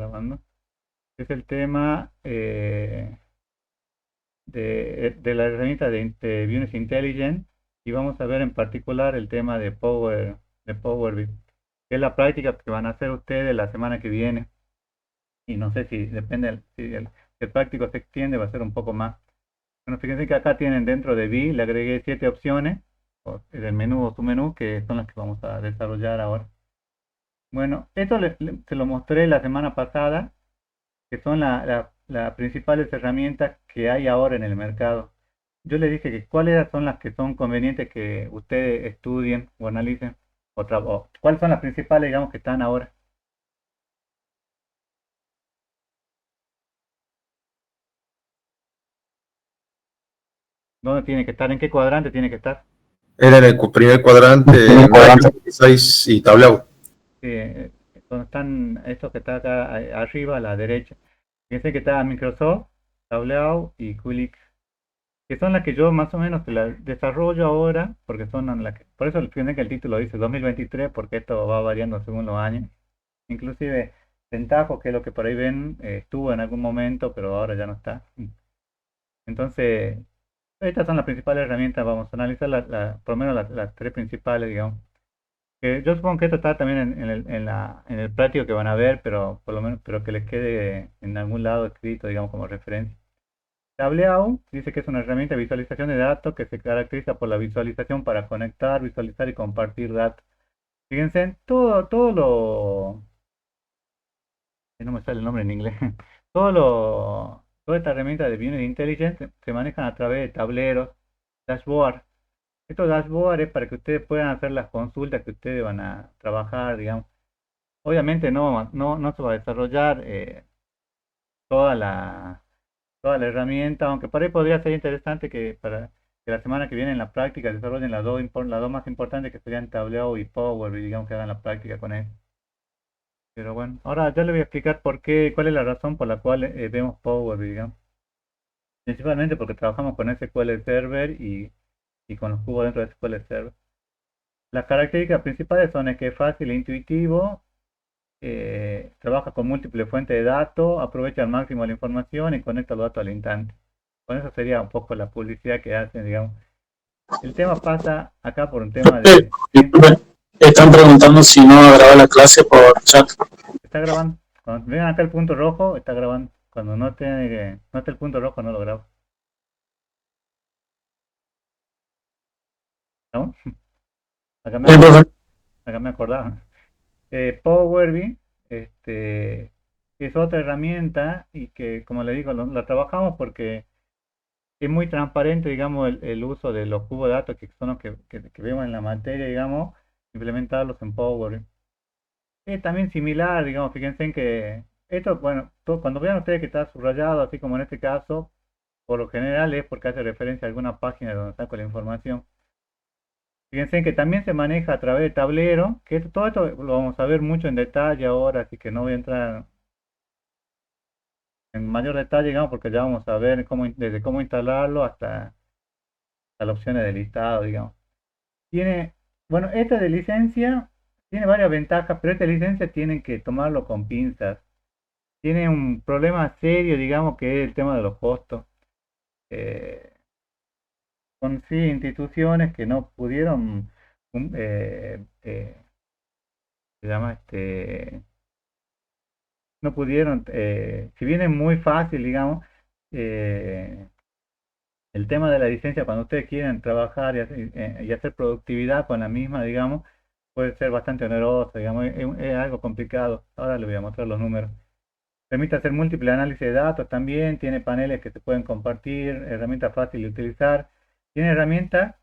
grabando. Es el tema de la herramienta de Business Intelligence y vamos a ver en particular el tema de Power BI, que es la práctica que van a hacer ustedes la semana que viene. Y no sé si depende, si el práctico se extiende, va a ser un poco más. Bueno, fíjense que acá tienen dentro de BI, le agregué 7 opciones del menú o submenú, que son las que vamos a desarrollar ahora. Bueno, esto se lo mostré la semana pasada, que son las principales herramientas que hay ahora en el mercado. Yo le dije que cuáles son las que son convenientes que ustedes estudien o analicen, o cuáles son las principales, digamos, que están ahora. ¿Dónde tiene que estar? ¿En qué cuadrante tiene que estar? Era en el primer cuadrante Microsoft 6 y Tableau. Sí, donde están estos que están acá arriba a la derecha. Fíjense que está Microsoft, Tableau y Qlik, que son las que yo más o menos que las desarrollo ahora, porque son las que, por eso fíjense que el título dice 2023, porque esto va variando según los años. Inclusive Pentaho, que es lo que por ahí ven, estuvo en algún momento, pero ahora ya no está. Entonces, estas son las principales herramientas, vamos a analizar por lo menos las tres principales, digamos. Yo supongo que esto está también en el práctico que van a ver, pero por lo menos, pero que les quede en algún lado escrito, digamos, como referencia. Tableau dice que es una herramienta de visualización de datos que se caracteriza por la visualización para conectar, visualizar y compartir datos. Fíjense, no me sale el nombre en inglés, toda esta herramienta de Business Intelligence se manejan a través de tableros, dashboard. Estos dashboard es para que ustedes puedan hacer las consultas que ustedes van a trabajar, digamos. Obviamente no se va a desarrollar toda la, toda la herramienta, aunque por ahí podría ser interesante que para que la semana que viene en la práctica desarrollen las dos más importantes que serían Tableau y Power, y digamos que hagan la práctica con eso. Pero bueno, ahora ya le voy a explicar cuál es la razón por la cual vemos Power, digamos. Principalmente porque trabajamos con SQL Server y con los cubos dentro de SQL Server. Las características principales son es que es fácil e intuitivo, trabaja con múltiples fuentes de datos, aprovecha al máximo la información y conecta los datos al instante. Con eso sería un poco la publicidad que hacen, digamos. El tema pasa acá por un tema de... ¿Sí? Están preguntando si no ha grabado la clase por chat. Está grabando. Cuando vean acá el punto rojo, está grabando. Cuando note el punto rojo, no lo grabo. ¿No? Acá me, acá me acordaba. Power BI es otra herramienta y que, como le digo, la trabajamos porque es muy transparente, digamos, el uso de los cubos de datos que son los que vemos en la materia, digamos, implementarlos en Power BI. Es también similar, digamos, fíjense en que esto, bueno, cuando vean ustedes que está subrayado, así como en este caso, por lo general es porque hace referencia a alguna página donde saco la información. Fíjense en que también se maneja a través de tablero, que todo esto lo vamos a ver mucho en detalle ahora, así que no voy a entrar en mayor detalle, digamos, porque ya vamos a ver desde cómo instalarlo hasta las opciones de listado, digamos. Tiene, bueno, esta de licencia tiene varias ventajas, pero esta licencia tienen que tomarlo con pinzas. Tiene un problema serio, digamos, que es el tema de los costos. Eh, Son sí instituciones que no pudieron, um, eh, eh, se llama no pudieron, si bien es muy fácil, digamos, eh, el tema de la licencia, cuando ustedes quieren trabajar y hacer productividad con la misma, digamos, puede ser bastante oneroso, digamos, es algo complicado. Ahora les voy a mostrar los números. Permite hacer múltiples análisis de datos también, tiene paneles que se pueden compartir, herramientas fáciles de utilizar. Tiene herramientas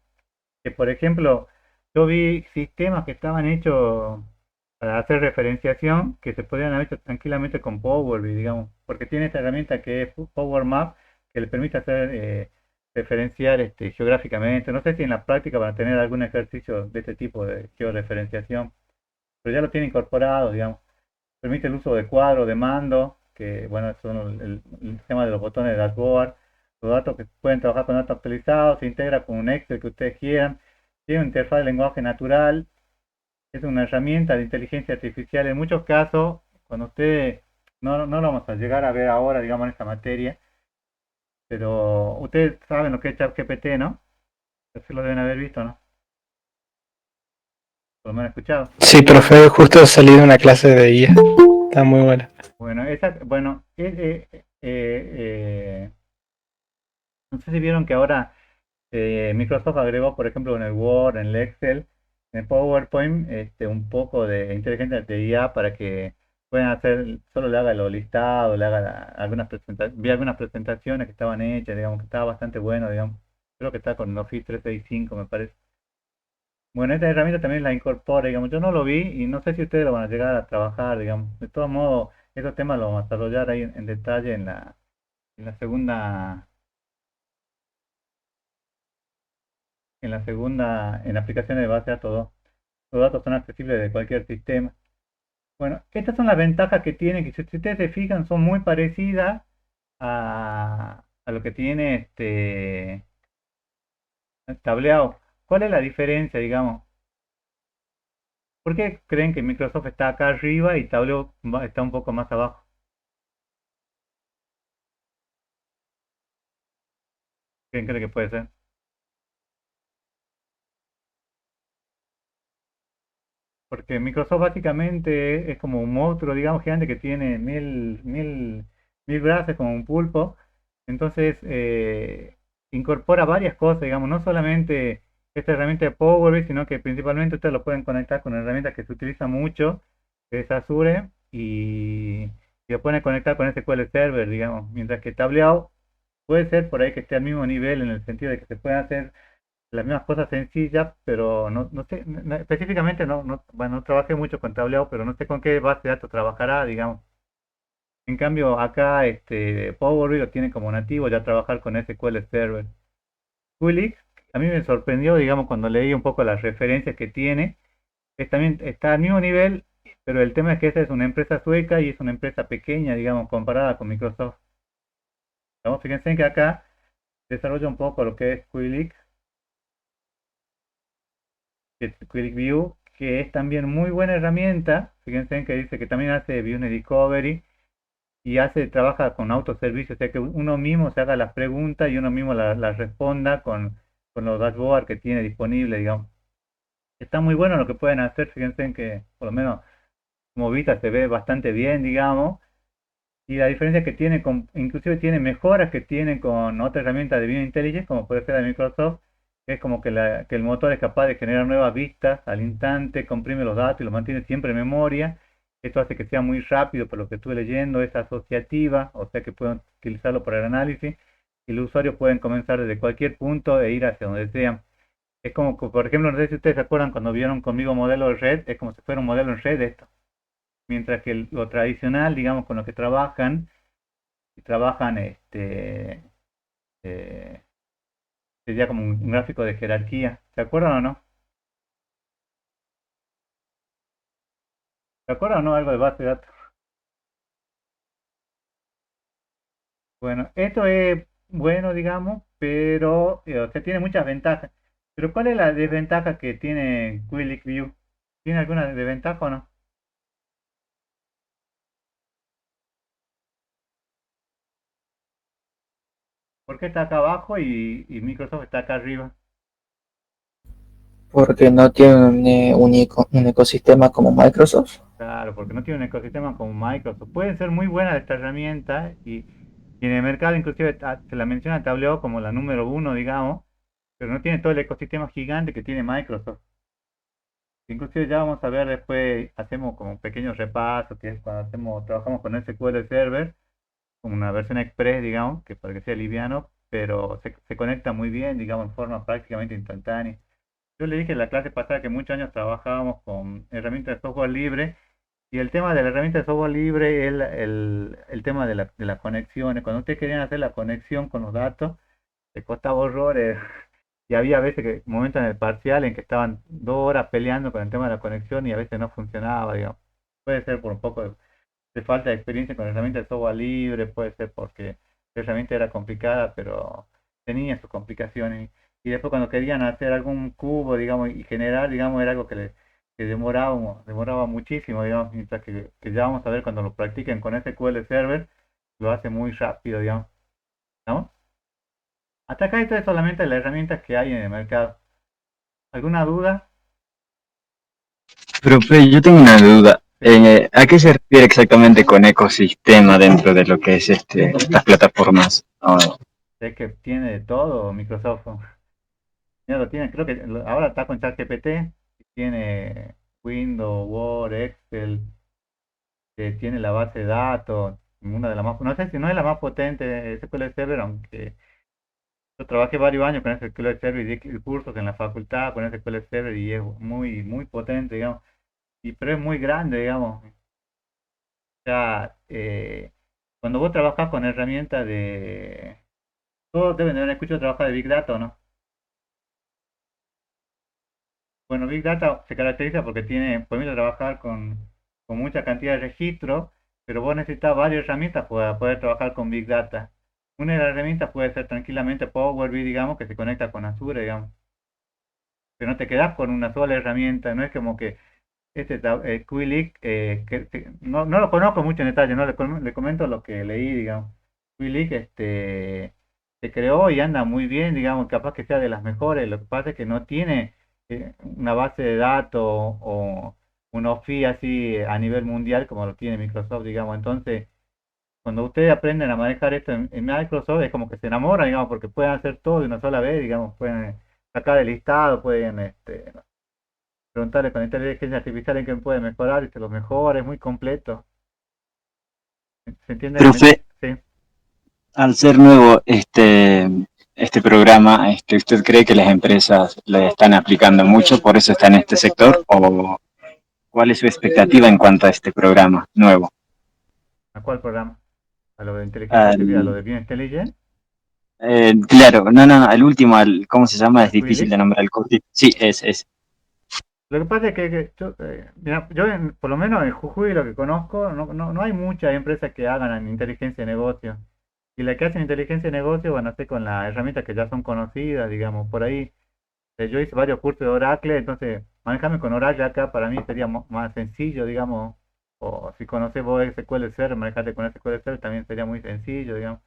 que, por ejemplo, yo vi sistemas que estaban hechos para hacer referenciación que se podían haber hecho tranquilamente con Power BI, digamos, porque tiene esta herramienta que es Power Map que le permite hacer referenciar geográficamente. No sé si en la práctica van a tener algún ejercicio de este tipo de georreferenciación, pero ya lo tiene incorporado, digamos. Permite el uso de cuadros de mando, que bueno, son el tema de los botones de dashboard, los datos que pueden trabajar con datos actualizados, se integra con un Excel que ustedes quieran, tiene una interfaz de lenguaje natural, es una herramienta de inteligencia artificial. En muchos casos, cuando ustedes no lo vamos a llegar a ver ahora, digamos, en esta materia, pero ustedes saben lo que es ChatGPT, ¿no? Eso lo deben haber visto, ¿no? Por lo menos escuchado. Sí, profe, justo salí de una clase de IA. Está muy buena. Bueno, no sé si vieron que ahora Microsoft agregó, por ejemplo, en el Word, en el Excel, en el PowerPoint, un poco de inteligencia de IA para que puedan hacer, solo le haga los listados, le haga algunas presentaciones, vi algunas presentaciones que estaban hechas, digamos, que estaba bastante bueno, digamos. Creo que está con Office 365, me parece. Bueno, esta herramienta también la incorpora, digamos, yo no lo vi y no sé si ustedes lo van a llegar a trabajar, digamos. De todos modos, esos temas los vamos a desarrollar ahí en detalle en la segunda, en aplicaciones de base de datos. Los datos son accesibles de cualquier sistema. Bueno, estas son las ventajas que tiene, que si ustedes se fijan son muy parecidas a lo que tiene tableado. ¿Cuál es la diferencia, digamos? ¿Por qué creen que Microsoft está acá arriba y Tableau está un poco más abajo? ¿Quién cree que puede ser? Porque Microsoft básicamente es como un monstruo, digamos, gigante que tiene mil brazos como un pulpo. Entonces, incorpora varias cosas, digamos, no solamente esta herramienta de Power BI, sino que principalmente ustedes lo pueden conectar con una herramienta que se utiliza mucho, que es Azure, y lo pueden conectar con SQL Server, digamos, mientras que Tableau puede ser por ahí que esté al mismo nivel en el sentido de que se pueden hacer las mismas cosas sencillas, pero no sé, específicamente bueno, no trabajé mucho con Tableau, pero no sé con qué base de datos trabajará, digamos. En cambio, acá Power BI lo tiene como nativo ya trabajar con SQL Server. Quilix, a mí me sorprendió, digamos, cuando leí un poco las referencias que tiene, también está al mismo nivel, pero el tema es que esa es una empresa sueca y es una empresa pequeña, digamos, comparada con Microsoft. Vamos, fíjense que acá desarrolla un poco lo que es Quilix, que es Quick View, que es también muy buena herramienta. Fíjense que dice que también hace Business Discovery y trabaja con autoservicio, o sea que uno mismo se haga las preguntas y uno mismo las responda con los dashboards que tiene disponible, digamos. Está muy bueno lo que pueden hacer, fíjense que por lo menos como vista se ve bastante bien, digamos, y la diferencia que tiene inclusive tiene mejoras que tiene con otra herramienta de Business Intelligence, como puede ser la de Microsoft, que es como que, que el motor es capaz de generar nuevas vistas al instante, comprime los datos y los mantiene siempre en memoria. Esto hace que sea muy rápido, por lo que estuve leyendo, es asociativa, o sea que pueden utilizarlo para el análisis, y los usuarios pueden comenzar desde cualquier punto e ir hacia donde desean. Es como, por ejemplo, no sé si ustedes se acuerdan cuando vieron conmigo modelo de red, es como si fuera un modelo en red esto. Mientras que lo tradicional, digamos, con lo que trabajan eh, sería como un gráfico de jerarquía. ¿Se acuerdan o no? ¿Se acuerdan o no algo de base de datos? Bueno, esto es bueno, digamos, pero o sea, tiene muchas ventajas. Pero ¿cuál es la desventaja que tiene Quillic View? ¿Tiene alguna desventaja o no? ¿Por qué está acá abajo y Microsoft está acá arriba? Porque no tiene un ecosistema como Microsoft. Claro, porque no tiene un ecosistema como Microsoft. Puede ser muy buena esta herramienta y en el mercado inclusive se la menciona Tableau como la número uno, digamos, pero no tiene todo el ecosistema gigante que tiene Microsoft. Inclusive ya vamos a ver después, hacemos como un pequeño repaso, que es cuando trabajamos con SQL Server, como una versión express, digamos, que para que sea liviano, pero se conecta muy bien, digamos, en forma prácticamente instantánea. Yo le dije en la clase pasada que muchos años trabajábamos con herramientas de software libre y el tema de la herramienta de software libre es el tema de las conexiones. Cuando ustedes querían hacer la conexión con los datos, les costaba horrores. Y había veces momentos en el parcial en que estaban 2 horas peleando con el tema de la conexión y a veces no funcionaba, digamos. Puede ser por un poco de falta de experiencia con herramientas de software libre, puede ser porque la herramienta era complicada, pero tenía sus complicaciones. Y después cuando querían hacer algún cubo, digamos, y generar, digamos, era algo que que demoraba muchísimo, digamos, mientras que ya vamos a ver cuando lo practiquen con SQL Server, lo hace muy rápido, digamos, ¿no? Hasta acá esto es solamente las herramientas que hay en el mercado. ¿Alguna duda? Profe, yo tengo una duda. Sí, ¿A qué se refiere exactamente con ecosistema dentro de lo que es estas plataformas? es que tiene de todo Microsoft. Ya lo tiene, creo que ahora está con ChatGPT, tiene Windows, Word, Excel, tiene la base de datos, una de las más, no sé si no es la más potente SQL Server, aunque yo trabajé varios años con SQL Server y di cursos en la facultad con SQL Server y es muy potente, digamos, pero es muy grande, digamos. O sea, cuando vos trabajás con herramientas todos deben de haber escuchado trabajar de Big Data, ¿o no? Bueno, Big Data se caracteriza porque permite trabajar con mucha cantidad de registros, pero vos necesitas varias herramientas para poder trabajar con Big Data. Una de las herramientas puede ser tranquilamente Power BI, digamos, que se conecta con Azure, digamos. Pero no te quedas con una sola herramienta, no es como que Quillic, no lo conozco mucho en detalle, no le comento lo que leí, digamos. Quillic se creó y anda muy bien, digamos, capaz que sea de las mejores. Lo que pasa es que no tiene una base de datos o un OFI así a nivel mundial como lo tiene Microsoft, digamos. Entonces, cuando ustedes aprenden a manejar esto en Microsoft, es como que se enamoran, digamos, porque pueden hacer todo de una sola vez, digamos, pueden sacar el listado, pueden preguntarle con inteligencia artificial en qué puede mejorar y se lo mejora, es muy completo. ¿Se entiende Profe, Sí. al ser nuevo este programa, ¿usted cree que las empresas le están aplicando mucho, por eso está en este sector? ¿O cuál es su expectativa en cuanto a este programa nuevo? ¿A cuál programa? ¿A lo de inteligencia artificial? ¿A lo Al, de Business Intelligence? claro, no, el último, ¿cómo se llama? ¿A Es difícil Quillic? de nombrar el cortito. Sí, es. Lo que pasa es que mira, por lo menos en Jujuy lo que conozco, no hay muchas empresas que hagan inteligencia de negocio. Y las que hacen inteligencia de negocio van a hacer con las herramientas que ya son conocidas, digamos, por ahí. Yo hice varios cursos de Oracle, entonces manejarme con Oracle acá para mí sería más sencillo, digamos. O si conoces vos SQL Server, manejarte con SQL Server también sería muy sencillo, digamos.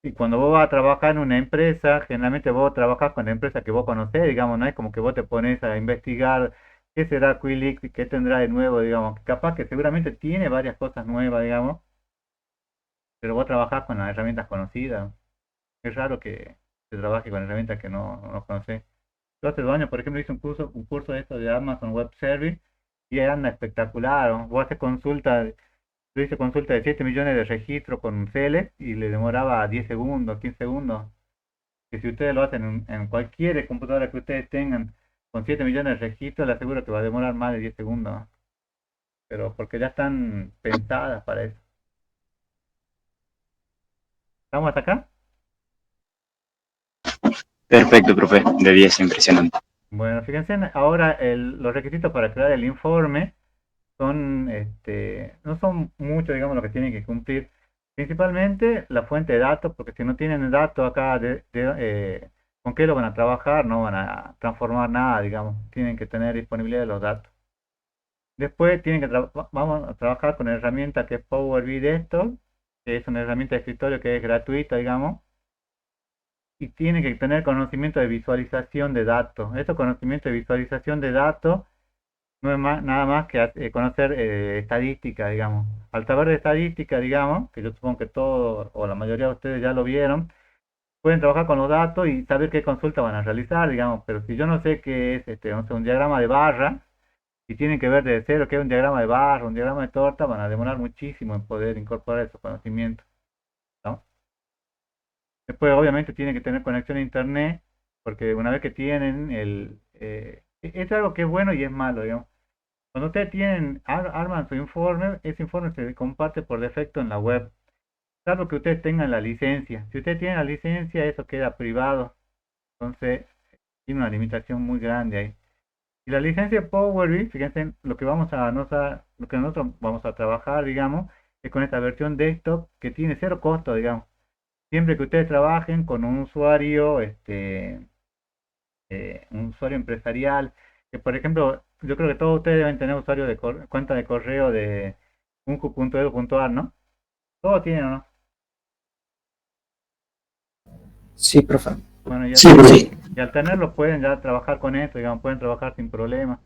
Y cuando vos vas a trabajar en una empresa, generalmente vos trabajas con la empresa que vos conocés, digamos, no es como que vos te pones a investigar qué será Quilix, qué tendrá de nuevo, digamos. Capaz que seguramente tiene varias cosas nuevas, digamos, pero vos trabajás con las herramientas conocidas. Es raro que se trabaje con herramientas que no conocés. Yo hace 2 años, por ejemplo, hice un curso de esto de Amazon Web Service y anda espectacular, ¿no? Vos haces consultas. Yo hice consulta de 7 millones de registros con Celes y le demoraba 10 segundos, 15 segundos. Que si ustedes lo hacen en cualquier computadora que ustedes tengan con 7 millones de registros, les aseguro que va a demorar más de 10 segundos. Pero porque ya están pensadas para eso. ¿Estamos hasta acá? Perfecto, profe, de 10, impresionante. Bueno, fíjense, ahora los requisitos para crear el informe no son mucho, digamos, lo que tienen que cumplir. Principalmente la fuente de datos, porque si no tienen datos acá, ¿con qué lo van a trabajar? No van a transformar nada, digamos. Tienen que tener disponibilidad de los datos. Después vamos a trabajar con la herramienta que es Power BI Desktop, que es una herramienta de escritorio que es gratuita, digamos, y tienen que tener conocimiento de visualización de datos. Este conocimiento de visualización de datos no es nada más que conocer estadística, digamos. Al saber de estadística, digamos, que yo supongo que todos o la mayoría de ustedes ya lo vieron, pueden trabajar con los datos y saber qué consulta van a realizar, digamos. Pero si yo no sé qué es no sé, un diagrama de barra y tienen que ver de cero qué es un diagrama de barra, un diagrama de torta, van a demorar muchísimo en poder incorporar esos conocimientos, ¿no? Después, obviamente, tienen que tener conexión a internet, porque una vez que tienen es algo que es bueno y es malo, digamos. Cuando ustedes arman su informe, ese informe se comparte por defecto en la web, salvo que ustedes tengan la licencia. Si ustedes tienen la licencia, eso queda privado. Entonces, tiene una limitación muy grande ahí. Y la licencia Power BI, fíjense, lo que nosotros vamos a trabajar, digamos, es con esta versión desktop que tiene cero costo, digamos. Siempre que ustedes trabajen con un usuario empresarial, que por ejemplo yo creo que todos ustedes deben tener usuario de cuenta de correo de unju.edu.ar, ¿no? Todos tienen, ¿o no? Sí, profe. Bueno, Sí, profe. y al tenerlo pueden ya trabajar con esto, digamos, pueden trabajar sin problema.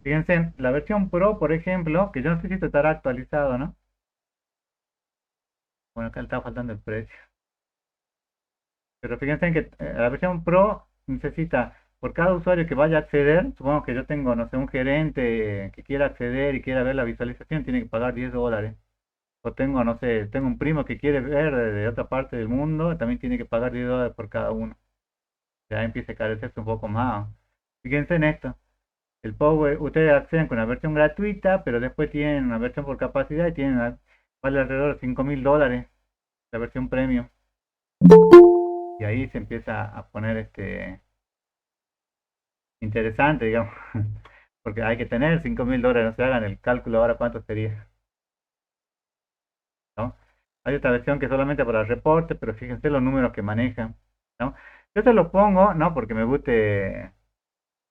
Fíjense, la versión Pro, por ejemplo, que yo no sé si esto estará actualizado, ¿no? Bueno, acá le está faltando el precio. Pero fíjense en que la versión Pro necesita, por cada usuario que vaya a acceder, supongo que yo tengo, no sé, un gerente que quiera acceder y quiera ver la visualización, tiene que pagar $10. O tengo, no sé, tengo un primo que quiere ver de otra parte del mundo, también tiene que pagar $10 por cada uno. Ya empieza a carecerse un poco más. Fíjense en esto. El Power, ustedes acceden con la versión gratuita, pero después tienen una versión por capacidad y tienen, vale alrededor de $5.000 la versión premium. Y ahí se empieza a poner interesante, digamos, porque hay que tener $5.000, no se hagan el cálculo ahora cuánto sería, ¿no? Hay otra versión que es solamente para reporte, pero fíjense los números que manejan, ¿no? Yo se los pongo, no porque me guste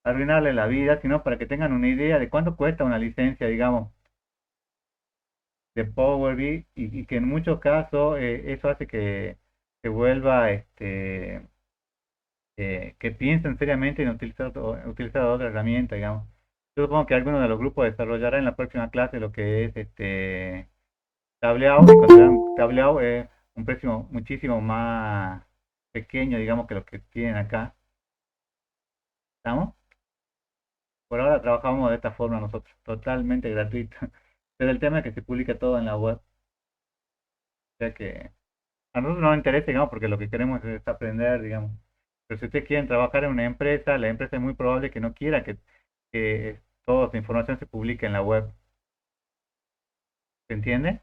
arruinarle la vida, sino para que tengan una idea de cuánto cuesta una licencia, digamos, de Power BI y que en muchos casos eso hace que se vuelva, que piensen seriamente en utilizar otra herramienta, digamos. Yo supongo que alguno de los grupos desarrollará en la próxima clase lo que es Tableau, y cuando vean Tableau es un precio muchísimo más pequeño, digamos, que lo que tienen acá. ¿Estamos? Por ahora trabajamos de esta forma nosotros, totalmente gratuito. Pero el tema es que se publica todo en la web. O sea que a nosotros no nos interesa, digamos, porque lo que queremos es aprender, digamos. Pero si ustedes quieren trabajar en una empresa, la empresa es muy probable que no quiera que toda su información se publique en la web. ¿Se entiende?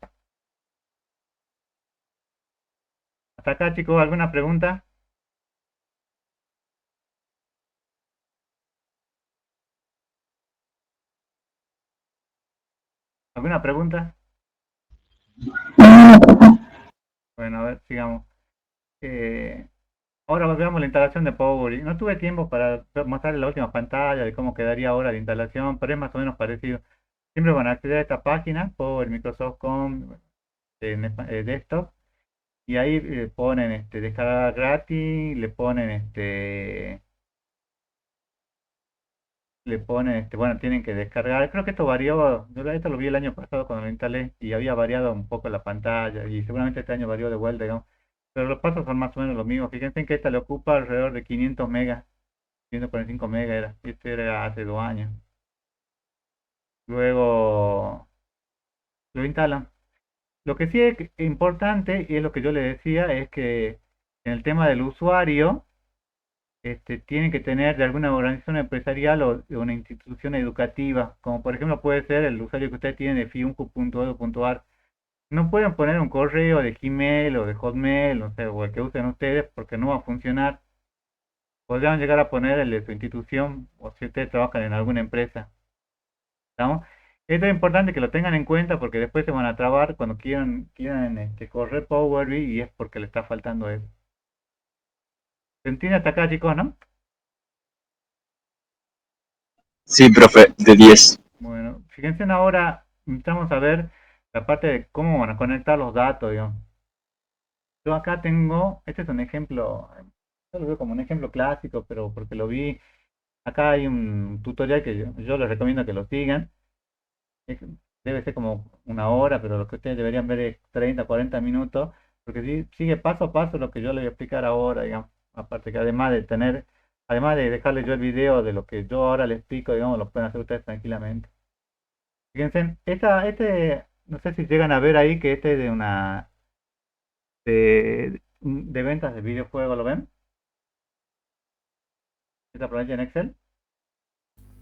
Hasta acá, chicos, ¿alguna pregunta? ¿Alguna pregunta? Bueno, a ver, sigamos. Eh, Ahora veamos la instalación de Power. No tuve tiempo para mostrarles la última pantalla de cómo quedaría ahora la instalación, pero es más o menos parecido. Siempre van a acceder a esta página, Power Microsoft Com Desktop, y ahí ponen descargar gratis, le ponen bueno, tienen que descargar. Creo que esto varió, yo esto lo vi el año pasado cuando lo instalé y había variado un poco la pantalla y seguramente este año varió de vuelta, digamos. Pero los pasos son más o menos los mismos. Fíjense que esta le ocupa alrededor de 500 megas, 145 megas era, y este era hace 2 años. Luego lo instalan. Lo que sí es importante, y es lo que yo le decía, es que en el tema del usuario, tienen que tener de alguna organización empresarial o de una institución educativa, como por ejemplo puede ser el usuario que ustedes tienen de fiuncu.edu.ar. No pueden poner un correo de Gmail o de Hotmail, no sé, o el que usen ustedes, porque no va a funcionar. Podrían llegar a poner el de su institución o si ustedes trabajan en alguna empresa. ¿Estamos? Esto es importante que lo tengan en cuenta porque después se van a trabar cuando quieran correr Power BI y es porque le está faltando eso. ¿Se entiende hasta acá, chicos, no? Sí, profe, de 10. Bueno, fíjense ahora, vamos a ver la parte de cómo van a conectar los datos, digamos. Yo acá tengo, este es un ejemplo, yo lo veo como un ejemplo clásico, pero porque lo vi, acá hay un tutorial que yo les recomiendo que lo sigan. Es- Debe ser como una hora, pero lo que ustedes deberían ver es 30, 40 minutos, porque sigue paso a paso lo que yo les voy a explicar ahora, digamos. Aparte que además de dejarles yo el video de lo que yo ahora les explico, digamos, lo pueden hacer ustedes tranquilamente. Fíjense, no sé si llegan a ver ahí que este es de ventas de videojuegos, ¿lo ven? Esta planilla en Excel.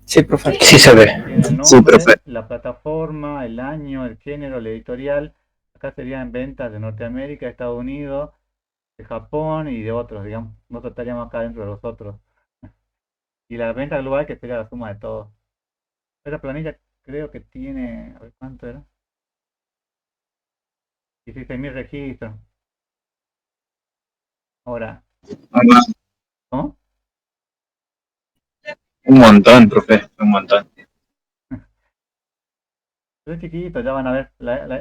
Sí, profe. Sí se ve. Tiene el Sí, nombre, profe. la plataforma, el año, el género, el editorial. Acá serían ventas de Norteamérica, Estados Unidos, de Japón y de otros, digamos. Nosotros estaríamos acá dentro de los otros. Y la venta global que sería la suma de todos. Esta planilla creo que tiene, a ver cuánto era, 16.000 registros. Ahora, ¿cómo? Un montón, profe, un montón. Pero es chiquito, ya van a ver.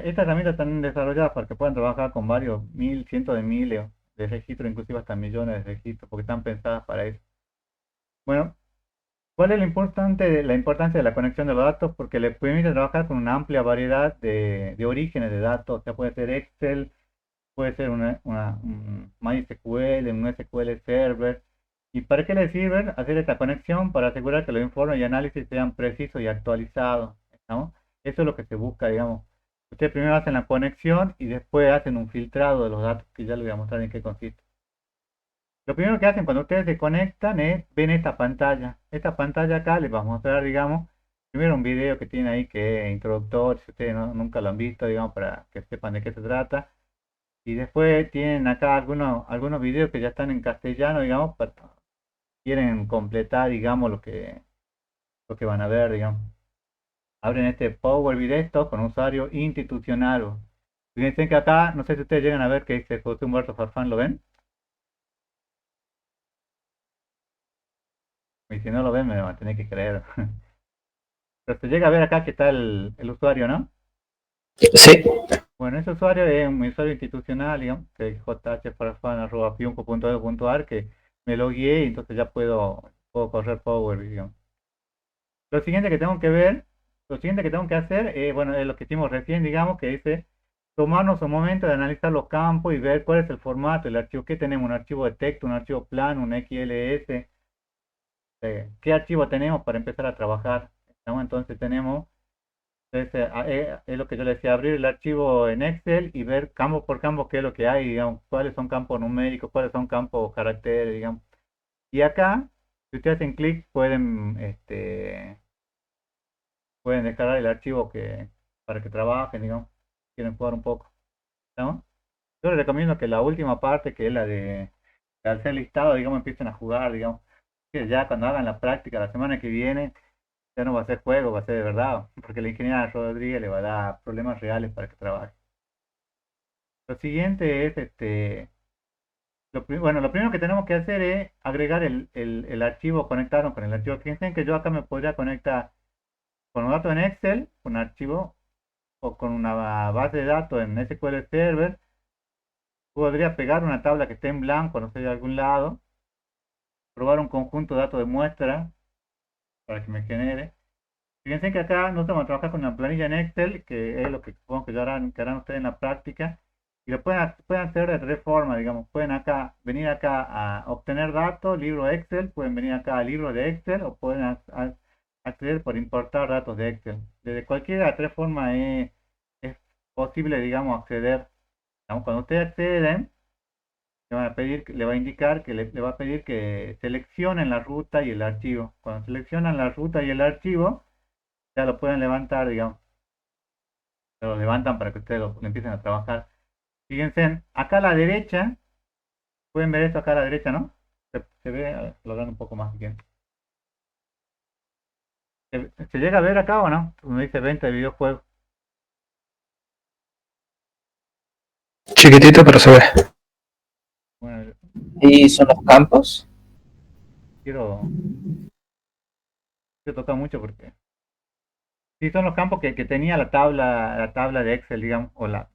Estas herramientas están desarrolladas para que puedan trabajar con varios mil, cientos de miles de registros, inclusive hasta millones de registros, porque están pensadas para eso. Bueno, ¿cuál es la importancia de la conexión de los datos? Porque le permite trabajar con una amplia variedad de orígenes de datos. O sea, puede ser Excel, puede ser un MySQL, un SQL Server. ¿Y para qué le sirve hacer esta conexión? Para asegurar que los informes y análisis sean precisos y actualizados, ¿no? Eso es lo que se busca, digamos. Ustedes primero hacen la conexión y después hacen un filtrado de los datos, que ya les voy a mostrar en qué consiste. Lo primero que hacen cuando ustedes se conectan es, ven esta pantalla. Esta pantalla acá les va a mostrar, digamos, primero un video que tiene ahí que es introductorio, si ustedes nunca lo han visto, digamos, para que sepan de qué se trata. Y después tienen acá algunos videos que ya están en castellano, digamos, quieren completar, digamos, lo que van a ver, digamos. Abren este Power Directo con usuario institucional. Fíjense que acá, no sé si ustedes llegan a ver que dice José Humberto Farfán, ¿lo ven? Y si no lo ven, me van a tener que creer. Pero se llega a ver acá que está el usuario, ¿no? Sí. Bueno, ese usuario es un usuario institucional, digamos, que es jhfarfan@piunco.edu.ar, que me lo guié y entonces ya puedo correr Power, digamos. Lo siguiente que tengo que ver, lo siguiente que tengo que hacer, bueno, es lo que hicimos recién, digamos, que dice tomarnos un momento de analizar los campos y ver cuál es el formato, el archivo que tenemos, un archivo de texto, un archivo plano, un XLS, qué archivo tenemos para empezar a trabajar. ¿No? Entonces tenemos, es lo que yo le decía, abrir el archivo en Excel y ver campo por campo qué es lo que hay, digamos, cuáles son campos numéricos, cuáles son campos caracteres, digamos. Y acá, si ustedes hacen clic, pueden descargar el archivo para que trabajen, digamos, quieren jugar un poco, ¿no? Yo les recomiendo que la última parte, que es la de hacer listado, digamos, empiecen a jugar, digamos, que ya cuando hagan la práctica la semana que viene, ya no va a ser juego, va a ser de verdad, porque la ingeniera Rodríguez le va a dar problemas reales para que trabaje. Lo siguiente es, bueno, lo primero que tenemos que hacer es agregar el archivo, conectarnos con el archivo. Fíjense que yo acá me podría conectar con un dato en Excel, con un archivo, o con una base de datos en SQL Server. Podría pegar una tabla que esté en blanco, no sé, de algún lado, probar un conjunto de datos de muestra para que me genere. Fíjense que acá nosotros vamos a trabajar con una planilla en Excel, que es lo que supongo que harán ustedes en la práctica, y lo pueden hacer de tres formas, digamos. Pueden venir acá a obtener datos, libro Excel, pueden venir acá al libro de Excel, o pueden acceder por importar datos de Excel. Desde cualquiera de las tres formas es posible, digamos, acceder. Digamos, cuando ustedes acceden, le va a indicar que le va a pedir que seleccionen la ruta y el archivo. Cuando seleccionan la ruta y el archivo, ya lo pueden levantar, digamos. Lo levantan para que ustedes lo empiecen a trabajar. Fíjense, acá a la derecha, pueden ver esto acá a la derecha, ¿no? Se ve, a ver, lo dan un poco más si quieren. ¿Se llega a ver acá o no? Donde dice venta de videojuegos. Chiquitito, pero se ve. Bueno, ¿Y son los campos? quiero, quiero tocar mucho porque sí son los campos que tenía la tabla de Excel, digamos, o el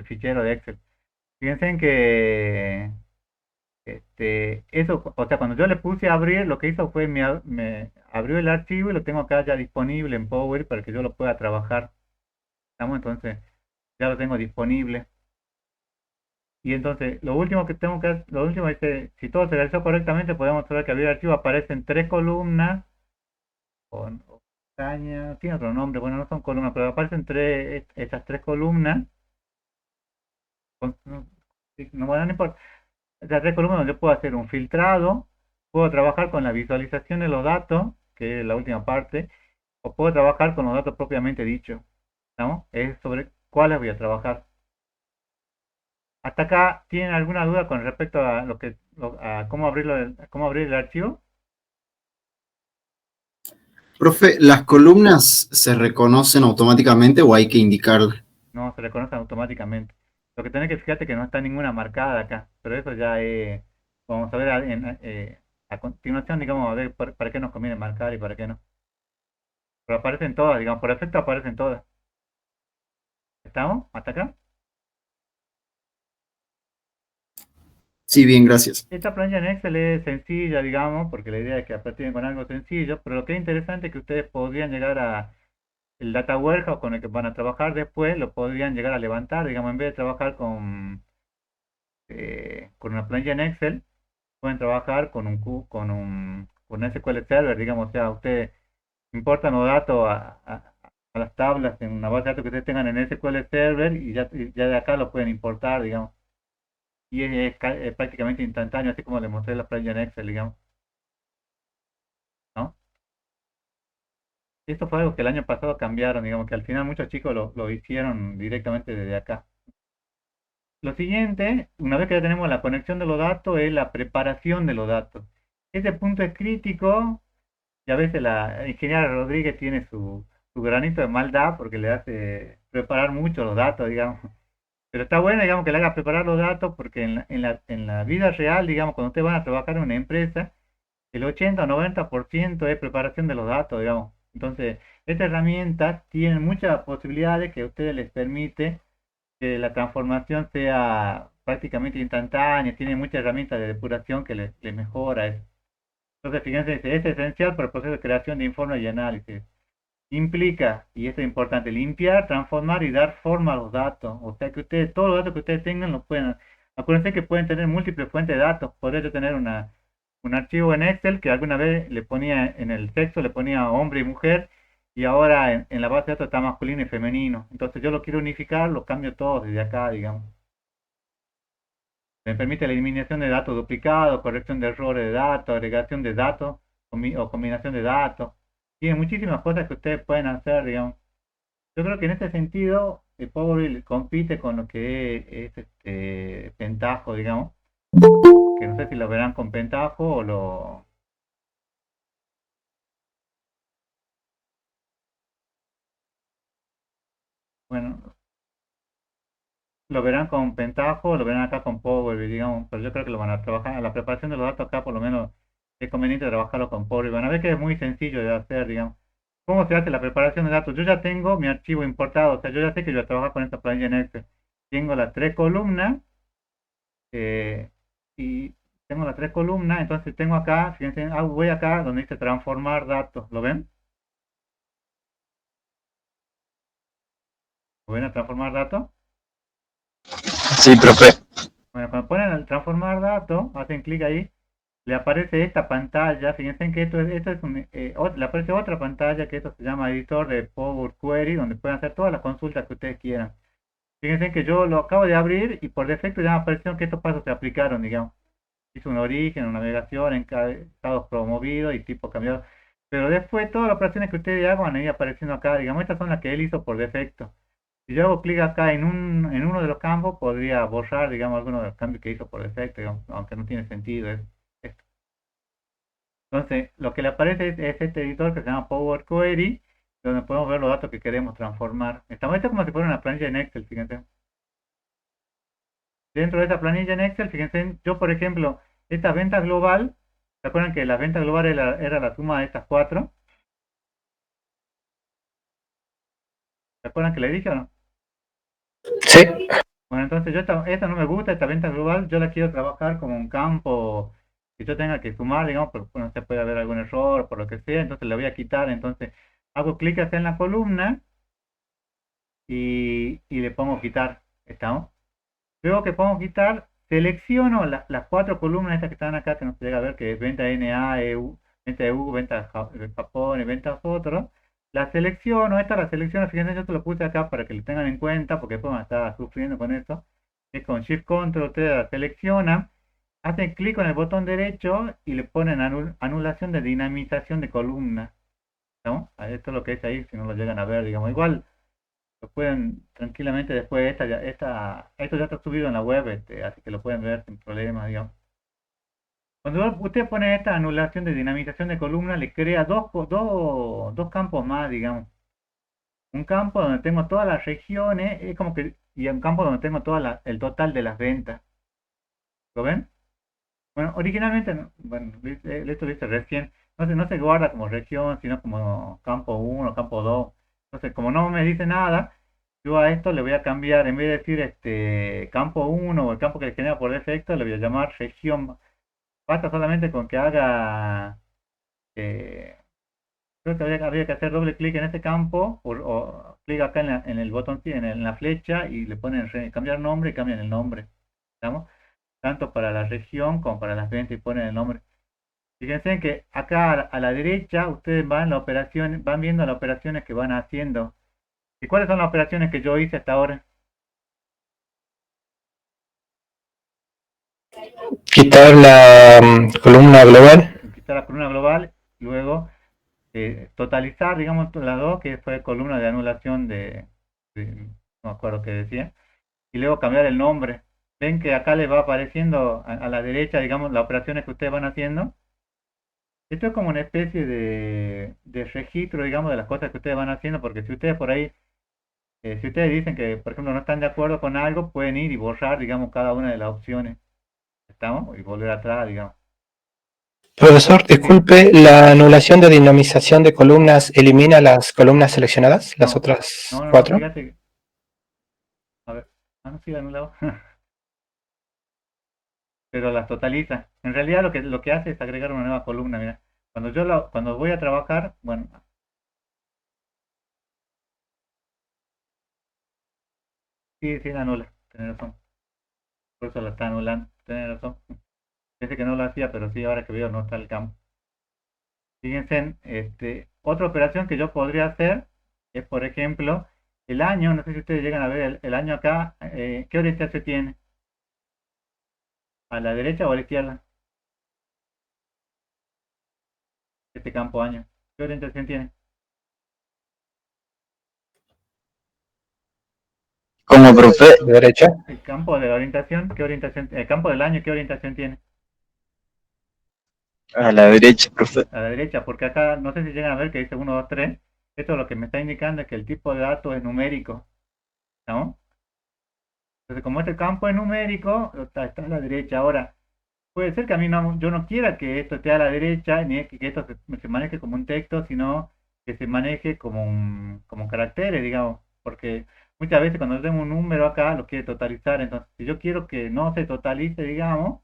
fichero de Excel. Fíjense en que eso, o sea, cuando yo le puse a abrir, lo que hizo fue me abrió el archivo y lo tengo acá ya disponible en Power para que yo lo pueda trabajar. ¿Estamos? Entonces, ya lo tengo disponible. Y entonces, lo último que tengo que hacer, lo último es que si todo se realizó correctamente, podemos ver que abrir el archivo aparecen tres columnas o pestañas, tiene otro nombre, bueno, no son columnas, pero aparecen estas tres columnas. No, bueno, no importa. Estas tres columnas donde yo puedo hacer un filtrado, puedo trabajar con la visualización de los datos, que es la última parte, o puedo trabajar con los datos propiamente dichos, ¿no? Es sobre cuáles voy a trabajar. ¿Hasta acá tienen alguna duda con respecto a a cómo abrir el archivo? Profe, ¿las columnas se reconocen automáticamente o hay que indicarle? No, se reconocen automáticamente. Lo que tenés que fijarte que no está ninguna marcada acá, pero eso ya es, vamos a ver a continuación, digamos, a ver para qué nos conviene marcar y para qué no. Pero aparecen todas, digamos, por defecto aparecen todas. ¿Estamos? ¿Hasta acá? Sí, bien, gracias. Esta planilla en Excel es sencilla, digamos, porque la idea es que practiquen con algo sencillo, pero lo que es interesante es que ustedes podrían llegar a el data warehouse con el que van a trabajar después, lo podrían llegar a levantar, digamos, en vez de trabajar con una planilla en Excel, pueden trabajar con SQL Server, digamos, o sea, ustedes importan los datos a las tablas en una base de datos que ustedes tengan en SQL Server y ya de acá lo pueden importar, digamos. Y es prácticamente instantáneo, así como le mostré la planilla en Excel, digamos, ¿no? Esto fue algo que el año pasado cambiaron, digamos, que al final muchos chicos lo hicieron directamente desde acá. Lo siguiente, una vez que ya tenemos la conexión de los datos, es la preparación de los datos. Este punto es crítico y a veces la ingeniera Rodríguez tiene su granito de maldad porque le hace preparar mucho los datos, digamos. Pero está bueno, digamos, que le haga preparar los datos porque en la vida real, digamos, cuando ustedes van a trabajar en una empresa, el 80 o 90% es preparación de los datos, digamos. Entonces, esta herramienta tiene muchas posibilidades que a ustedes les permite que la transformación sea prácticamente instantánea, tiene muchas herramientas de depuración que les mejora eso. Entonces, fíjense, es esencial para el proceso de creación de informes y análisis. Implica, y esto es importante, limpiar, transformar y dar forma a los datos. O sea que ustedes, todos los datos que ustedes tengan, los pueden. Acuérdense que pueden tener múltiples fuentes de datos. Podría tener un archivo en Excel que alguna vez le ponía en el sexo, le ponía hombre y mujer, y ahora en la base de datos está masculino y femenino. Entonces yo lo quiero unificar, lo cambio todo desde acá, digamos. Me permite la eliminación de datos duplicados, corrección de errores de datos, agregación de datos o combinación de datos. Tiene muchísimas cosas que ustedes pueden hacer, digamos. Yo creo que en este sentido, el Power BI compite con lo que es Pentaho, digamos. Que no sé si lo verán con Pentaho o lo... Bueno, lo verán con Pentaho o lo verán acá con Power BI, digamos. Pero yo creo que lo van a trabajar. La preparación de los datos acá, por lo menos, es conveniente trabajarlo con Power BI. Van a ver que es muy sencillo de hacer, digamos. ¿Cómo se hace la preparación de datos? Yo ya tengo mi archivo importado, o sea, yo ya sé que yo voy a trabajar con esta planilla en Excel. Tengo las tres columnas eh, y tengo las tres columnas, entonces tengo acá, fíjense, voy acá donde dice transformar datos, ¿lo ven? ¿Lo ven a transformar datos? Sí, profe. Bueno, cuando ponen el transformar datos, hacen clic ahí, le aparece esta pantalla, fíjense que le aparece otra pantalla que esto se llama editor de Power Query, donde pueden hacer todas las consultas que ustedes quieran. Fíjense que yo lo acabo de abrir y por defecto ya me apareció que estos pasos se aplicaron, digamos. Hizo un origen, una navegación, estados promovidos y tipo cambiado. Pero después todas las operaciones que ustedes hagan van a ir apareciendo acá. Digamos, estas son las que él hizo por defecto. Si yo hago clic acá en uno de los campos, podría borrar, digamos, algunos de los cambios que hizo por defecto, digamos, aunque no tiene sentido esto. Entonces, lo que le aparece es este editor que se llama Power Query, donde podemos ver los datos que queremos transformar. Esto es como si fuera una planilla en Excel, fíjense. Dentro de esta planilla en Excel, fíjense, yo por ejemplo, esta venta global, ¿se acuerdan que la venta global era la suma de estas cuatro? ¿Se acuerdan que le dije o no? Sí, Bueno, entonces yo esta no me gusta, esta venta global, yo la quiero trabajar como un campo que yo tenga que sumar, digamos, porque bueno, se puede haber algún error, por lo que sea, entonces le voy a quitar, entonces hago clic acá en la columna y le pongo quitar, ¿estamos? Luego que pongo quitar, selecciono las cuatro columnas estas que están acá, que no se llega a ver, que es venta NA, venta EU, venta Japón y ventas otros. La selecciono, esta la selecciono, fíjense, yo te lo puse acá para que lo tengan en cuenta, porque después van a estar sufriendo con esto. Es con Shift Control, ustedes la seleccionan, hacen clic con el botón derecho y le ponen anulación de dinamización de columna. ¿No? Esto es lo que es ahí, si no lo llegan a ver, digamos. Igual lo pueden tranquilamente después, esto ya está subido en la web, así que lo pueden ver sin problema, digamos. Cuando usted pone esta anulación de dinamización de columna, le crea dos campos más, digamos. Un campo donde tengo todas las regiones, es como que, y un campo donde tengo el total de las ventas. ¿Lo ven? Bueno, originalmente, bueno, esto lo hice recién, no se guarda como región, sino como campo 1, campo 2. Entonces, como no me dice nada, Yo a esto le voy a cambiar, en vez de decir campo 1 o el campo que le genera por defecto, le voy a llamar región. Basta solamente con que haga, creo que habría que hacer doble clic en este campo o clic acá en el botón, en la flecha y le ponen cambiar nombre y cambian el nombre. ¿Estamos? Tanto para la región como para las ventas y ponen el nombre. Fíjense que acá a la derecha ustedes van viendo las operaciones que van haciendo. ¿Y cuáles son las operaciones que yo hice hasta ahora? Quitar la columna global. Quitar la columna global, luego totalizar, digamos, las dos, que fue columna de anulación no me acuerdo qué decía, y luego cambiar el nombre. Ven que acá les va apareciendo a la derecha, digamos, las operaciones que ustedes van haciendo. Esto es como una especie de registro, digamos, de las cosas que ustedes van haciendo, porque si ustedes por ahí, si ustedes dicen que, por ejemplo, no están de acuerdo con algo, pueden ir y borrar, digamos, cada una de las opciones. ¿Estamos? Y volver atrás, digamos. Profesor, disculpe, ¿la anulación de dinamización de columnas elimina las columnas seleccionadas, las No, otras no, 4? fíjate. A ver, no, sí, anulado. Pero las totaliza. En realidad lo que hace es agregar una nueva columna, mira. Cuando voy a trabajar, bueno, sí, la anula, tenés razón. Por eso la está anulando, tenés razón. Pensé que no lo hacía, pero sí, ahora que veo no está el campo. Fíjense, otra operación que yo podría hacer es, por ejemplo, el año, no sé si ustedes llegan a ver el año acá, ¿qué orientación tiene? ¿A la derecha o a la izquierda? Este campo año. ¿Qué orientación tiene? Como profe, ¿Derecha? El campo de la orientación, ¿qué orientación? El campo del año, ¿qué orientación tiene? a la derecha, profe. A la derecha, porque acá no sé si llegan a ver que dice 1, 2, 3. Esto lo que me está indicando es que el tipo de datos es numérico, ¿no? Entonces, como este campo es numérico, está a la derecha. Ahora, puede ser que a mí yo no quiera que esto esté a la derecha, ni que esto se maneje como un texto, sino que se maneje como caracteres, digamos. Porque muchas veces cuando yo tengo un número acá, lo quiere totalizar. Entonces, si yo quiero que no se totalice, digamos,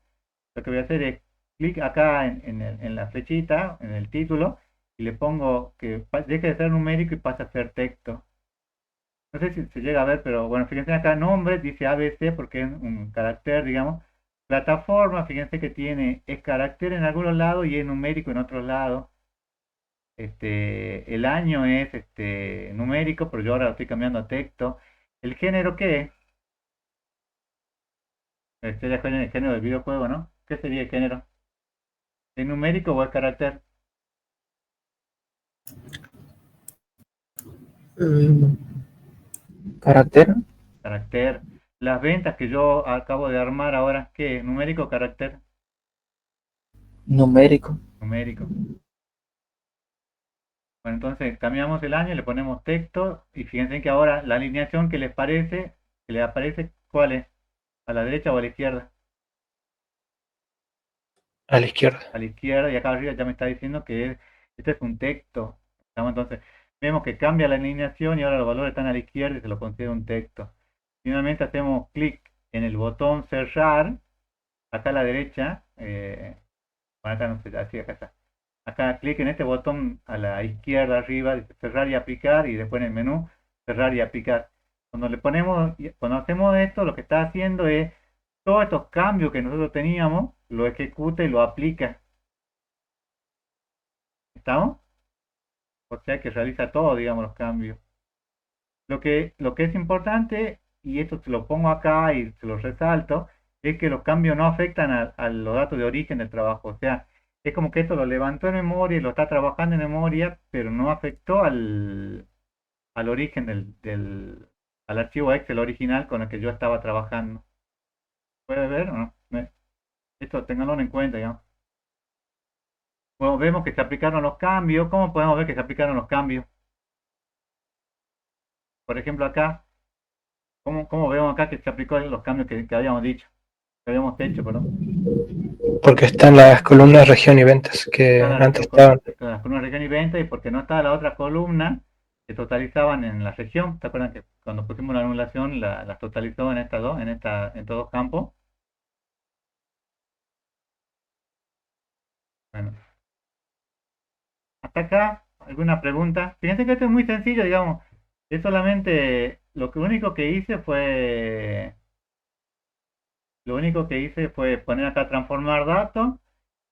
lo que voy a hacer es clic acá en la flechita, en el título, y le pongo que deje de ser numérico y pase a ser texto. No sé si se llega a ver, pero bueno, fíjense acá, nombre, dice ABC porque es un carácter, digamos. Plataforma, fíjense que es carácter en algunos lados y es numérico en otros lados. El año es numérico, pero yo ahora lo estoy cambiando a texto. ¿El género qué es? Sería el género del videojuego, ¿no? ¿Qué sería el género? ¿Es numérico o es carácter? ¿Carácter? Carácter. Las ventas que yo acabo de armar ahora, ¿qué es? ¿Numérico o carácter? Numérico. Numérico. Bueno, entonces cambiamos el año, le ponemos texto y fíjense que ahora la alineación que le aparece, ¿cuál es? ¿A la derecha o a la izquierda? A la izquierda. A la izquierda, y acá arriba ya me está diciendo que este es un texto. Entonces vemos que cambia la alineación y ahora los valores están a la izquierda y se lo considera un texto. Finalmente hacemos clic en el botón cerrar, acá a la derecha, bueno, acá no sé, así acá está. Acá clic en este botón a la izquierda arriba, dice cerrar y aplicar, y después en el menú cerrar y aplicar. Cuando hacemos esto, lo que está haciendo es todos estos cambios que nosotros teníamos, lo ejecuta y lo aplica. ¿Estamos? O sea que realiza todo, digamos, los cambios. Lo que es importante, y esto se lo pongo acá y se lo resalto, es que los cambios no afectan a los datos de origen del trabajo. O sea, es como que esto lo levantó en memoria y lo está trabajando en memoria, pero no afectó al origen al archivo Excel original con el que yo estaba trabajando. ¿Puede ver o no? Esto tenganlo en cuenta, digamos. Bueno, vemos que se aplicaron los cambios. ¿Cómo podemos ver que se aplicaron los cambios? Por ejemplo, acá, ¿cómo vemos acá que se aplicó los cambios que habíamos dicho? Que habíamos hecho, perdón. Porque están las columnas región y ventas, que Está antes estaban. las columnas región y venta, y porque no está la otra columna, se totalizaban en la región. ¿Te acuerdan que cuando pusimos la anulación las totalizó en estas dos, en estos dos campos? Bueno, hasta acá, ¿alguna pregunta? Fíjense que esto es muy sencillo, digamos. Es solamente, lo único que hice fue poner acá transformar datos,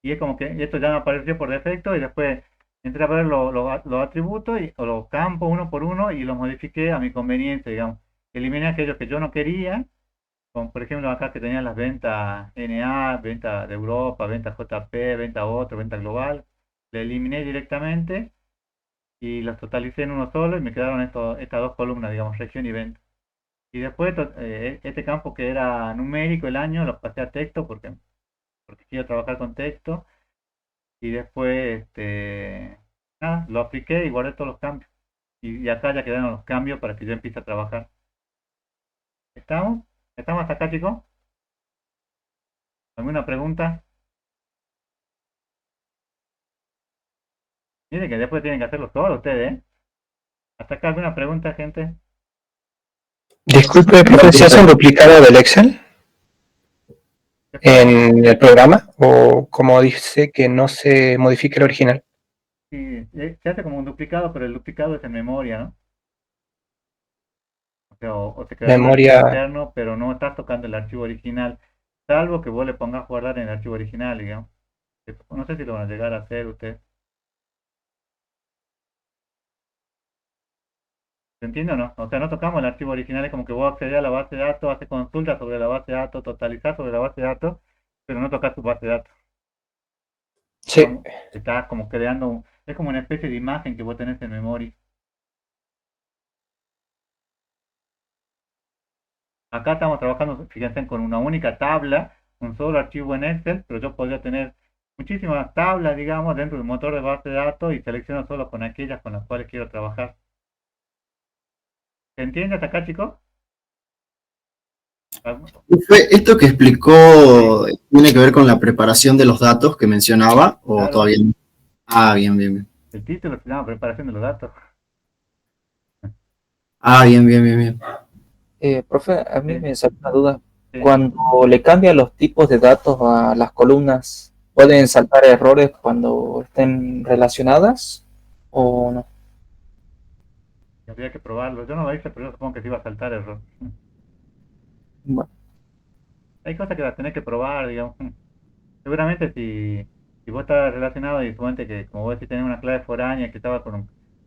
y es como que esto ya me apareció por defecto, y después entré a ver los atributos o los campos uno por uno y los modifiqué a mi conveniencia, digamos. Eliminé aquellos que yo no quería, como por ejemplo acá que tenían las ventas NA, venta de Europa, venta JP, venta otro, venta global. Le eliminé directamente y los totalicé en uno solo y me quedaron estas dos columnas, digamos, región y venta. Y después este campo que era numérico el año lo pasé a texto porque quiero trabajar con texto. Y después nada, lo apliqué y guardé todos los cambios. Y acá ya quedaron los cambios para que yo empiece a trabajar. ¿Estamos? ¿Estamos hasta acá, chicos? ¿Alguna pregunta? Miren que después tienen que hacerlo todos ustedes, ¿eh? ¿Hasta acá alguna pregunta, gente? Disculpe, profe, ¿se hace un duplicado del Excel en el programa? ¿O como dice que no se modifique el original? Sí, se hace como un duplicado, pero el duplicado es en memoria, ¿no? O sea, o te queda un archivo Memoria. interno, pero no estás tocando el archivo original, salvo que vos le pongas guardar en el archivo original, digamos. No sé si lo van a llegar a hacer ustedes. ¿Se entiende o no? O sea, no tocamos el archivo original, es como que vos accedés a la base de datos, haces consultas sobre la base de datos, totalizás sobre la base de datos, pero no tocas tu base de datos. Sí. Estás como creando, es como una especie de imagen que vos tenés en memoria. Acá estamos trabajando, fíjense, con una única tabla, un solo archivo en Excel, pero yo podría tener muchísimas tablas, digamos, dentro del motor de base de datos y selecciono solo con aquellas con las cuales quiero trabajar. ¿Se entiende hasta acá, chicos? ¿Esto que explicó tiene que ver con la preparación de los datos que mencionaba o Claro, todavía no? Ah, bien, bien, bien. el título se llama preparación de los datos. Ah, bien, bien, bien, bien. Profe, a mí Sí, me sale una duda. sí. Cuando le cambian los tipos de datos a las columnas, ¿pueden saltar errores cuando estén relacionadas o no? Habría que probarlo. Yo no lo hice, pero yo supongo que sí va a saltar error. Bueno, Hay cosas que las tenés que probar, digamos. Seguramente si vos estás relacionado y suponete que, como vos decís, tenés una clave foránea que estaba que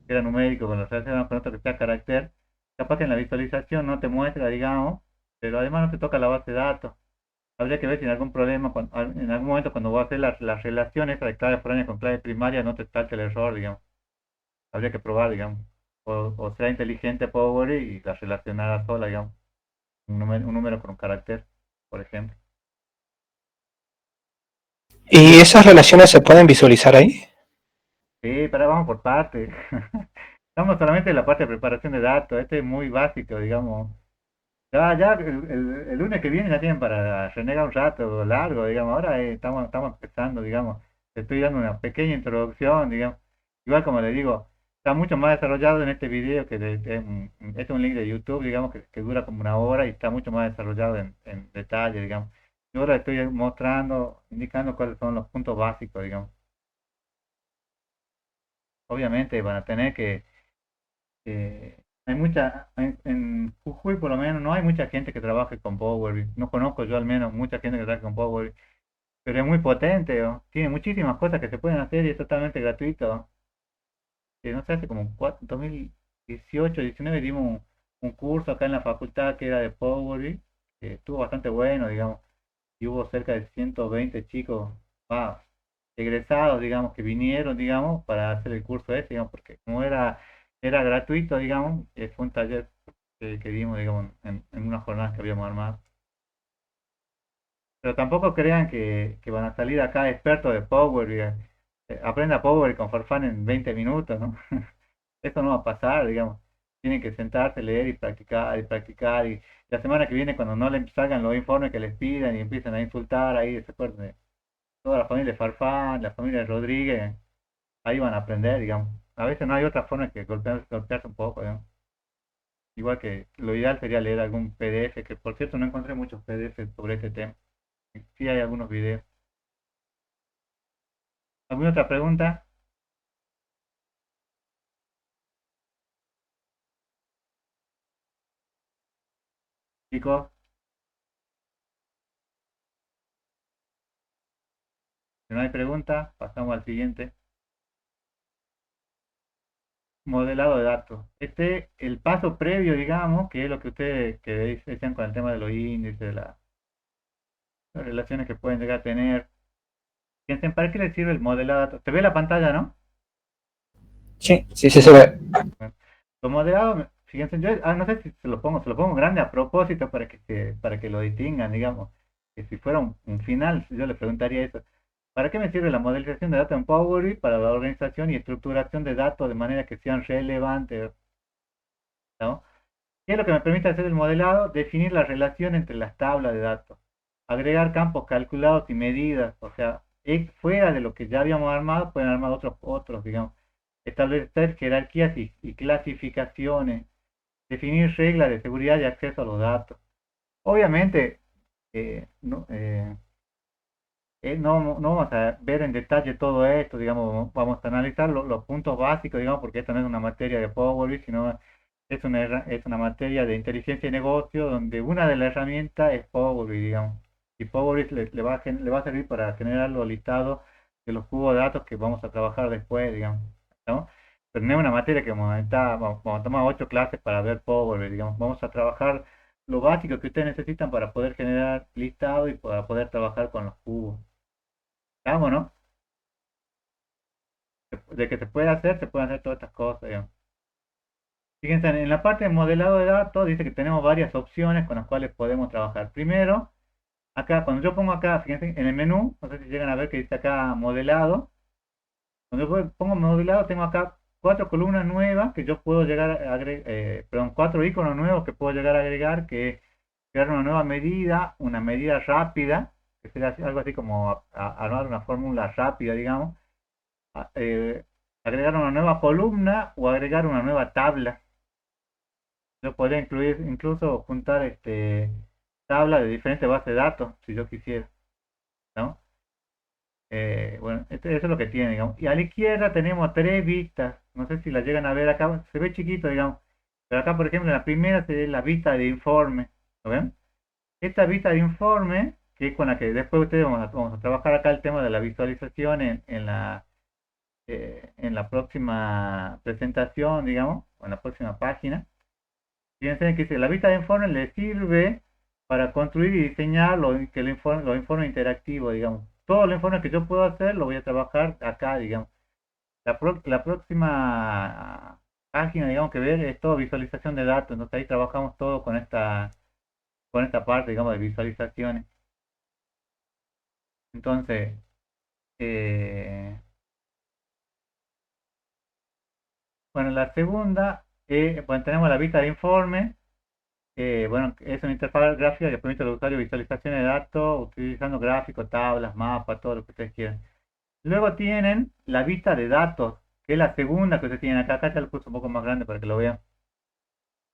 era numérico, con lo relacionado con otro que sea carácter, capaz que en la visualización no te muestra, digamos, pero además no te toca la base de datos. Habría que ver si en algún problema, en algún momento cuando vos haces la relación esa de clave foránea con clave primaria, no te salte el error, digamos. Habría que probar, digamos. O sea inteligente Power y la relacionada sola, digamos. Un número con un carácter, por ejemplo. ¿Y esas relaciones se pueden visualizar ahí? Sí, pero vamos por partes. Estamos solamente en la parte de preparación de datos. Este es muy básico, digamos. Ya el lunes que viene ya tienen para renegar un rato largo, digamos. Ahora estamos empezando, digamos. Te estoy dando una pequeña introducción, digamos. Igual como le digo, está mucho más desarrollado en este video este es un link de YouTube, digamos, que dura como una hora y está mucho más desarrollado en detalle, digamos. Yo ahora estoy mostrando, indicando cuáles son los puntos básicos, digamos. Obviamente van a tener hay en Jujuy por lo menos no hay mucha gente que trabaje con Power BI. No conozco yo al menos mucha gente que trabaje con Power BI, pero es muy potente, ¿no? Tiene muchísimas cosas que se pueden hacer y es totalmente gratuito. No sé, hace como 2018, 19 dimos un curso acá en la facultad que era de Power BI, que estuvo bastante bueno, digamos, y hubo cerca de 120 chicos, va, egresados, digamos, que vinieron, digamos, para hacer el curso ese, digamos, porque como era gratuito, digamos, fue un taller que dimos, digamos, en unas jornadas que habíamos armado. Pero tampoco crean que van a salir acá expertos de Power BI. Aprenda Power con Farfán en 20 minutos, ¿no? Eso no va a pasar, digamos. Tienen que sentarse, leer y practicar y practicar. Y la semana que viene, cuando no les salgan los informes que les pidan y empiezan a insultar, ahí se acuerdan de toda la familia de Farfán, la familia de Rodríguez, ahí van a aprender, digamos. a veces no hay otra forma que golpearse un poco, ¿no? Igual que lo ideal sería leer algún PDF, que por cierto no encontré muchos PDF sobre este tema. Sí hay algunos videos. ¿Alguna otra pregunta? Chicos, si no hay pregunta, pasamos al siguiente. Modelado de datos. El paso previo, digamos, que es lo que ustedes que decían con el tema de los índices, de las relaciones que pueden llegar a tener. Fíjense, ¿para qué les sirve el modelado de datos? ¿Se ve la pantalla, no? Sí, Sí, sí se ve. Bueno, los modelados, fíjense, yo no sé si se lo pongo grande a propósito para que lo distingan, digamos. Que si fuera un final, yo le preguntaría eso. ¿Para qué me sirve la modelización de datos en Power BI? Para la organización y estructuración de datos de manera que sean relevantes, ¿no? ¿Qué es lo que me permite hacer el modelado? Definir la relación entre las tablas de datos, agregar campos calculados y medidas, o sea, fuera de lo que ya habíamos armado, pueden armar otros, digamos, establecer jerarquías y clasificaciones, definir reglas de seguridad y acceso a los datos. Obviamente, no vamos a ver en detalle todo esto, digamos, vamos a analizar los puntos básicos, digamos, porque esto no es una materia de Power BI, sino es una materia de inteligencia y negocio donde una de las herramientas es Power BI, digamos. Y Power BI le va a servir para generar los listados de los cubos de datos que vamos a trabajar después, digamos, ¿no? Pero no es una materia que vamos a tomar 8 clases para ver Power BI, digamos. Vamos a trabajar lo básico que ustedes necesitan para poder generar listados y para poder trabajar con los cubos. ¿Estamos, no? De que se puede hacer, se pueden hacer todas estas cosas, digamos. Fíjense, en la parte de modelado de datos dice que tenemos varias opciones con las cuales podemos trabajar. Primero, acá, cuando yo pongo acá, fíjense, en el menú, no sé si llegan a ver que dice acá modelado. Cuando yo pongo modelado, tengo acá 4 columnas nuevas que yo puedo llegar a agregar, perdón, 4 iconos nuevos que puedo llegar a agregar, que es crear una medida rápida, que sería algo así como armar una fórmula rápida, digamos, agregar una nueva columna o agregar una nueva tabla. Yo podría incluir, incluso juntar tablas de diferentes bases de datos, si yo quisiera, ¿no? Bueno, eso es lo que tiene, digamos. Y a la izquierda tenemos 3 vistas. No sé si la llegan a ver acá. Se ve chiquito, digamos. Pero acá, por ejemplo, la primera sería la vista de informe. ¿Lo ven? Esta vista de informe, que es con la que después ustedes vamos a trabajar acá el tema de la visualización en la próxima presentación, digamos, o en la próxima página. Fíjense que dice, la vista de informe le sirve para construir y diseñar los informes interactivos, digamos. Todo el informe que yo puedo hacer lo voy a trabajar acá, digamos. La próxima página, digamos, que ver es todo visualización de datos. Entonces ahí trabajamos todo con esta parte, digamos, de visualizaciones. Entonces, bueno, la segunda, bueno, tenemos la vista de informe. Bueno, es una interfaz gráfica que permite al usuario visualización de datos utilizando gráficos, tablas, mapas, todo lo que ustedes quieran. Luego tienen la vista de datos, que es la segunda que ustedes tienen acá. Acá ya lo puse un poco más grande para que lo vean.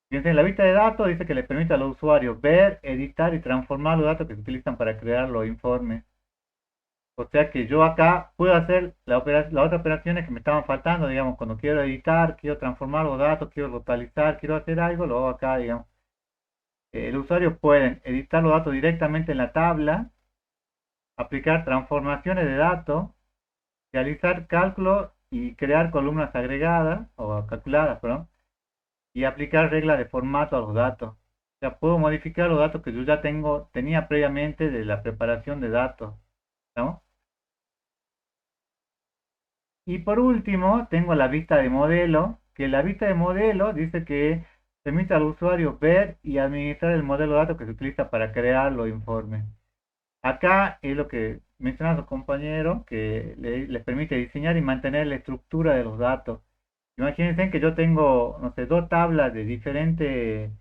Fíjense, la vista de datos dice que le permite a los usuarios ver, editar y transformar los datos que se utilizan para crear los informes. O sea que yo acá puedo hacer las otras operaciones que me estaban faltando, digamos, cuando quiero editar, quiero transformar los datos, quiero localizar, quiero hacer algo, lo hago acá, digamos. El usuario puede editar los datos directamente en la tabla, aplicar transformaciones de datos, realizar cálculos y crear columnas agregadas, o calculadas, perdón, y aplicar reglas de formato a los datos. O sea, puedo modificar los datos que yo ya tenía previamente de la preparación de datos, ¿no? Y por último, tengo la vista de modelo, que la vista de modelo dice que permite al usuario ver y administrar el modelo de datos que se utiliza para crear los informes. Acá es lo que mencionan los compañeros, que les permite diseñar y mantener la estructura de los datos. Imagínense que yo tengo, no sé, 2 tablas de diferentes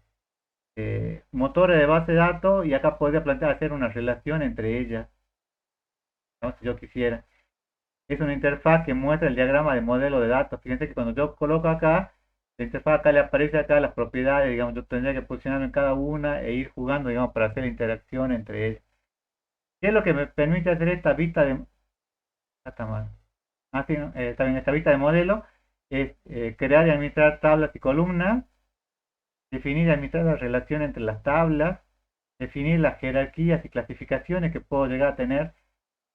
motores de base de datos y acá podría plantear hacer una relación entre ellas, ¿no? Si yo quisiera. es una interfaz que muestra el diagrama de modelo de datos. Fíjense que cuando yo coloco acá, la interfaz acá le aparece acá las propiedades, digamos, yo tendría que posicionarme en cada una e ir jugando, digamos, para hacer la interacción entre ellas. ¿Qué es lo que me permite hacer esta vista de... Ah, está mal. Ah, sí, ¿no? Está bien, esta vista de modelo es crear y administrar tablas y columnas, definir y administrar la relación entre las tablas, definir las jerarquías y clasificaciones que puedo llegar a tener.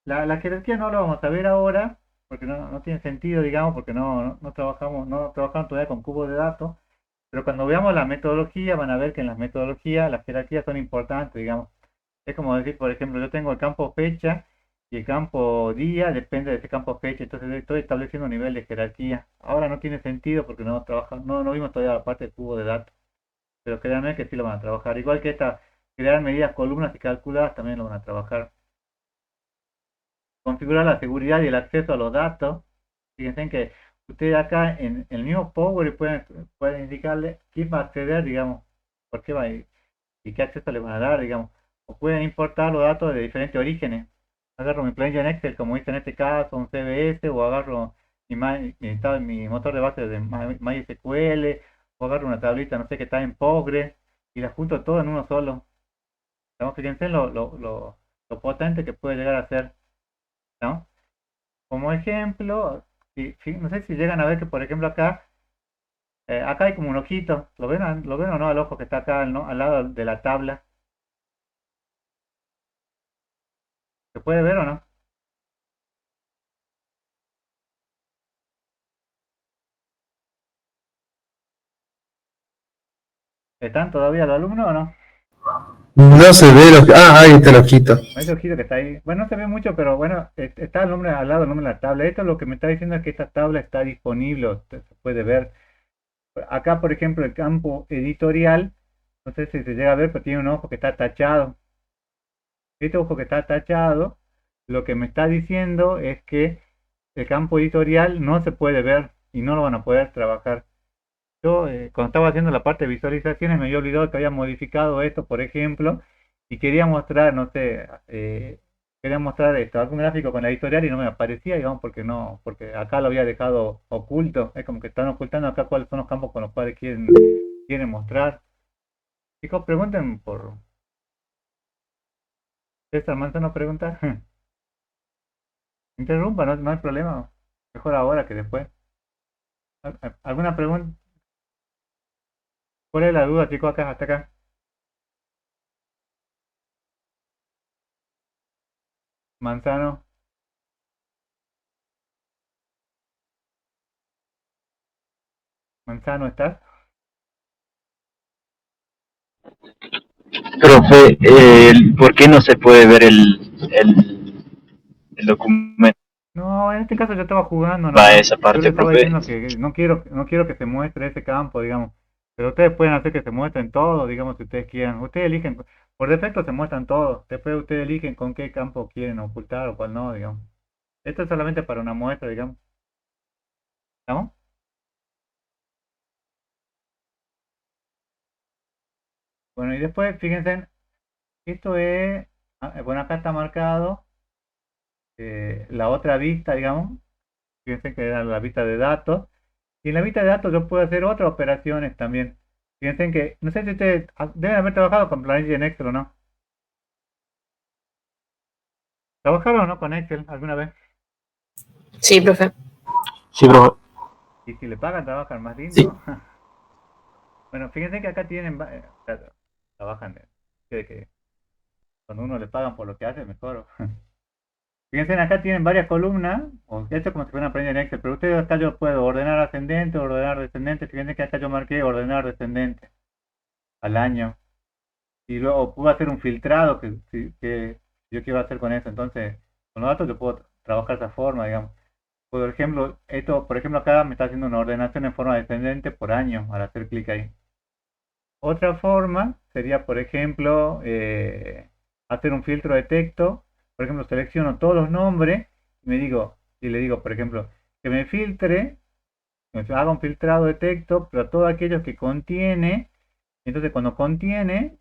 La jerarquía no lo vamos a ver ahora, porque no tiene sentido, digamos, porque no trabajamos todavía con cubos de datos, pero cuando veamos la metodología van a ver que en las metodologías las jerarquías son importantes, digamos. Es como decir, por ejemplo, yo tengo el campo fecha y el campo día depende de ese campo fecha, entonces estoy estableciendo un nivel de jerarquía. Ahora no tiene sentido porque no vimos todavía la parte de cubo de datos, pero créanme que sí lo van a trabajar. Igual que esta, crear medidas, columnas y calculadas también lo van a trabajar. Configurar la seguridad y el acceso a los datos. Fíjense que ustedes acá en el mismo Power pueden indicarle quién va a acceder, digamos, por qué va y qué acceso le van a dar, digamos. O pueden importar los datos de diferentes orígenes. Agarro mi planilla en Excel, como hice en este caso, un CSV, o agarro mi motor de base de MySQL, o agarro una tablita, no sé, que está en Postgres, y la junto todo en uno solo. ¿No? Fíjense lo potente que puede llegar a ser, ¿no? Como ejemplo, no sé si llegan a ver que, por ejemplo, acá hay como un ojito. ¿Lo ven o no al ojo que está acá, ¿no? Al lado de la tabla? ¿Se puede ver o no? ¿Están todavía los alumnos o no? No se ve lo que... Ah, ahí está el ojito. Ese ojito que está ahí. Bueno, no se ve mucho, pero bueno, está el nombre al lado del nombre de la tabla. Esto lo que me está diciendo es que esta tabla está disponible, se puede ver. Acá, por ejemplo, el campo editorial, no sé si se llega a ver, pero tiene un ojo que está tachado. Este ojo que está tachado, lo que me está diciendo es que el campo editorial no se puede ver y no lo van a poder trabajar. Yo, cuando estaba haciendo la parte de visualizaciones, me había olvidado que había modificado esto, por ejemplo, y quería mostrar, no sé, quería mostrar algún gráfico con la editorial y no me aparecía, digamos, porque acá lo había dejado oculto. Es como que están ocultando acá cuáles son los campos con los cuales quieren mostrar. Chicos, pregunten por César Manzano pregunta. Interrumpa, no hay problema. Mejor ahora que después. ¿Alguna pregunta? ¿Cuál es la duda, chicos, acá, hasta acá? Manzano. Manzano, ¿estás? Profe, ¿por qué no se puede ver el documento? No, en este caso yo estaba jugando Va a nomás. esa Yo parte, les estaba profe. diciendo que no quiero que se muestre ese campo, digamos. Pero ustedes pueden hacer que se muestren todos, digamos, si ustedes quieran. Ustedes eligen, por defecto se muestran todos. Después ustedes eligen con qué campo quieren ocultar o cuál no, digamos. Esto es solamente para una muestra, digamos. ¿Estamos? Bueno, y después, fíjense, esto es, bueno, acá está marcado la otra vista, digamos. Fíjense que era la vista de datos. Y en la vista de datos yo puedo hacer otras operaciones también. Fíjense que, no sé si ustedes deben haber trabajado con planilla en Excel o no. ¿Trabajaron o no con Excel alguna vez? Sí, profe. Sí, profe. Y si le pagan, trabajan más lindo. Sí. Bueno, fíjense que acá trabajan de que cuando uno le pagan por lo que hace, mejor. Fíjense, acá tienen varias columnas, o esto es como si fuera una planilla en Excel, pero ustedes acá yo puedo ordenar ascendente, ordenar descendente. Fíjense que acá yo marqué ordenar descendente al año. Y luego puedo hacer un filtrado que yo quiero hacer con eso. Entonces, con los datos yo puedo trabajar de esa forma, digamos. Por ejemplo, acá me está haciendo una ordenación en forma descendente por año al hacer clic ahí. Otra forma sería, por ejemplo, hacer un filtro de texto. Por ejemplo, selecciono todos los nombres y le digo, por ejemplo, que me filtre, que me haga un filtrado de texto, pero todos aquellos que contiene. Entonces, cuando contiene,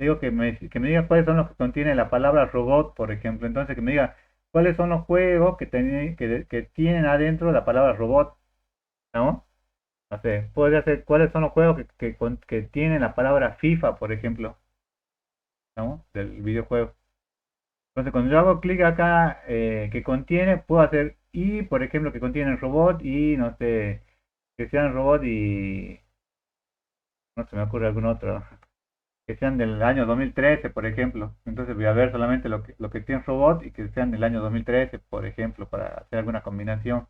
digo que me diga cuáles son los que contiene la palabra robot, por ejemplo. Entonces que me diga cuáles son los juegos que tienen adentro la palabra robot, ¿no? No sé, puede hacer cuáles son los juegos que tienen la palabra FIFA, por ejemplo, ¿no? Del videojuego. Entonces cuando yo hago clic acá que contiene, puedo hacer y, por ejemplo, que contiene robot y, no sé, que sean robot y no se me ocurre algún otro, que sean del año 2013, por ejemplo. Entonces voy a ver solamente lo que tiene robot y que sean del año 2013, por ejemplo, para hacer alguna combinación.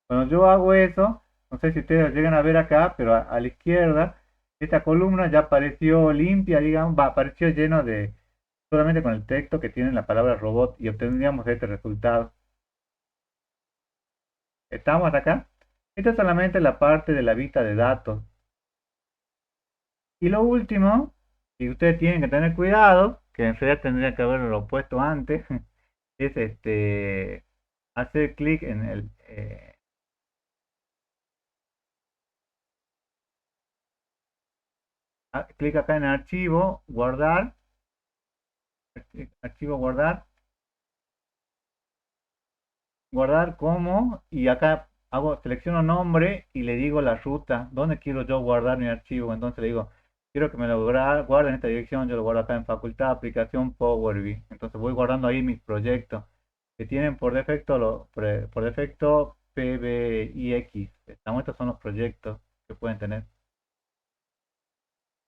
Cuando yo hago eso, no sé si ustedes llegan a ver acá, pero a la izquierda, esta columna ya apareció limpia, digamos, apareció lleno de, solamente con el texto que tiene la palabra robot y obtendríamos este resultado. ¿Estamos hasta acá? Esta es solamente la parte de la vista de datos. Y lo último, y ustedes tienen que tener cuidado, que en realidad tendría que haberlo puesto antes, es hacer clic en el clic acá en archivo, guardar, archivo guardar, guardar como, y acá selecciono nombre y le digo la ruta, donde quiero yo guardar mi archivo. Entonces le digo, quiero que me lo guarde en esta dirección, yo lo guardo acá en facultad, aplicación, Power BI. Entonces voy guardando ahí mis proyectos que tienen por defecto, por defecto PBIX. Estos son los proyectos que pueden tener.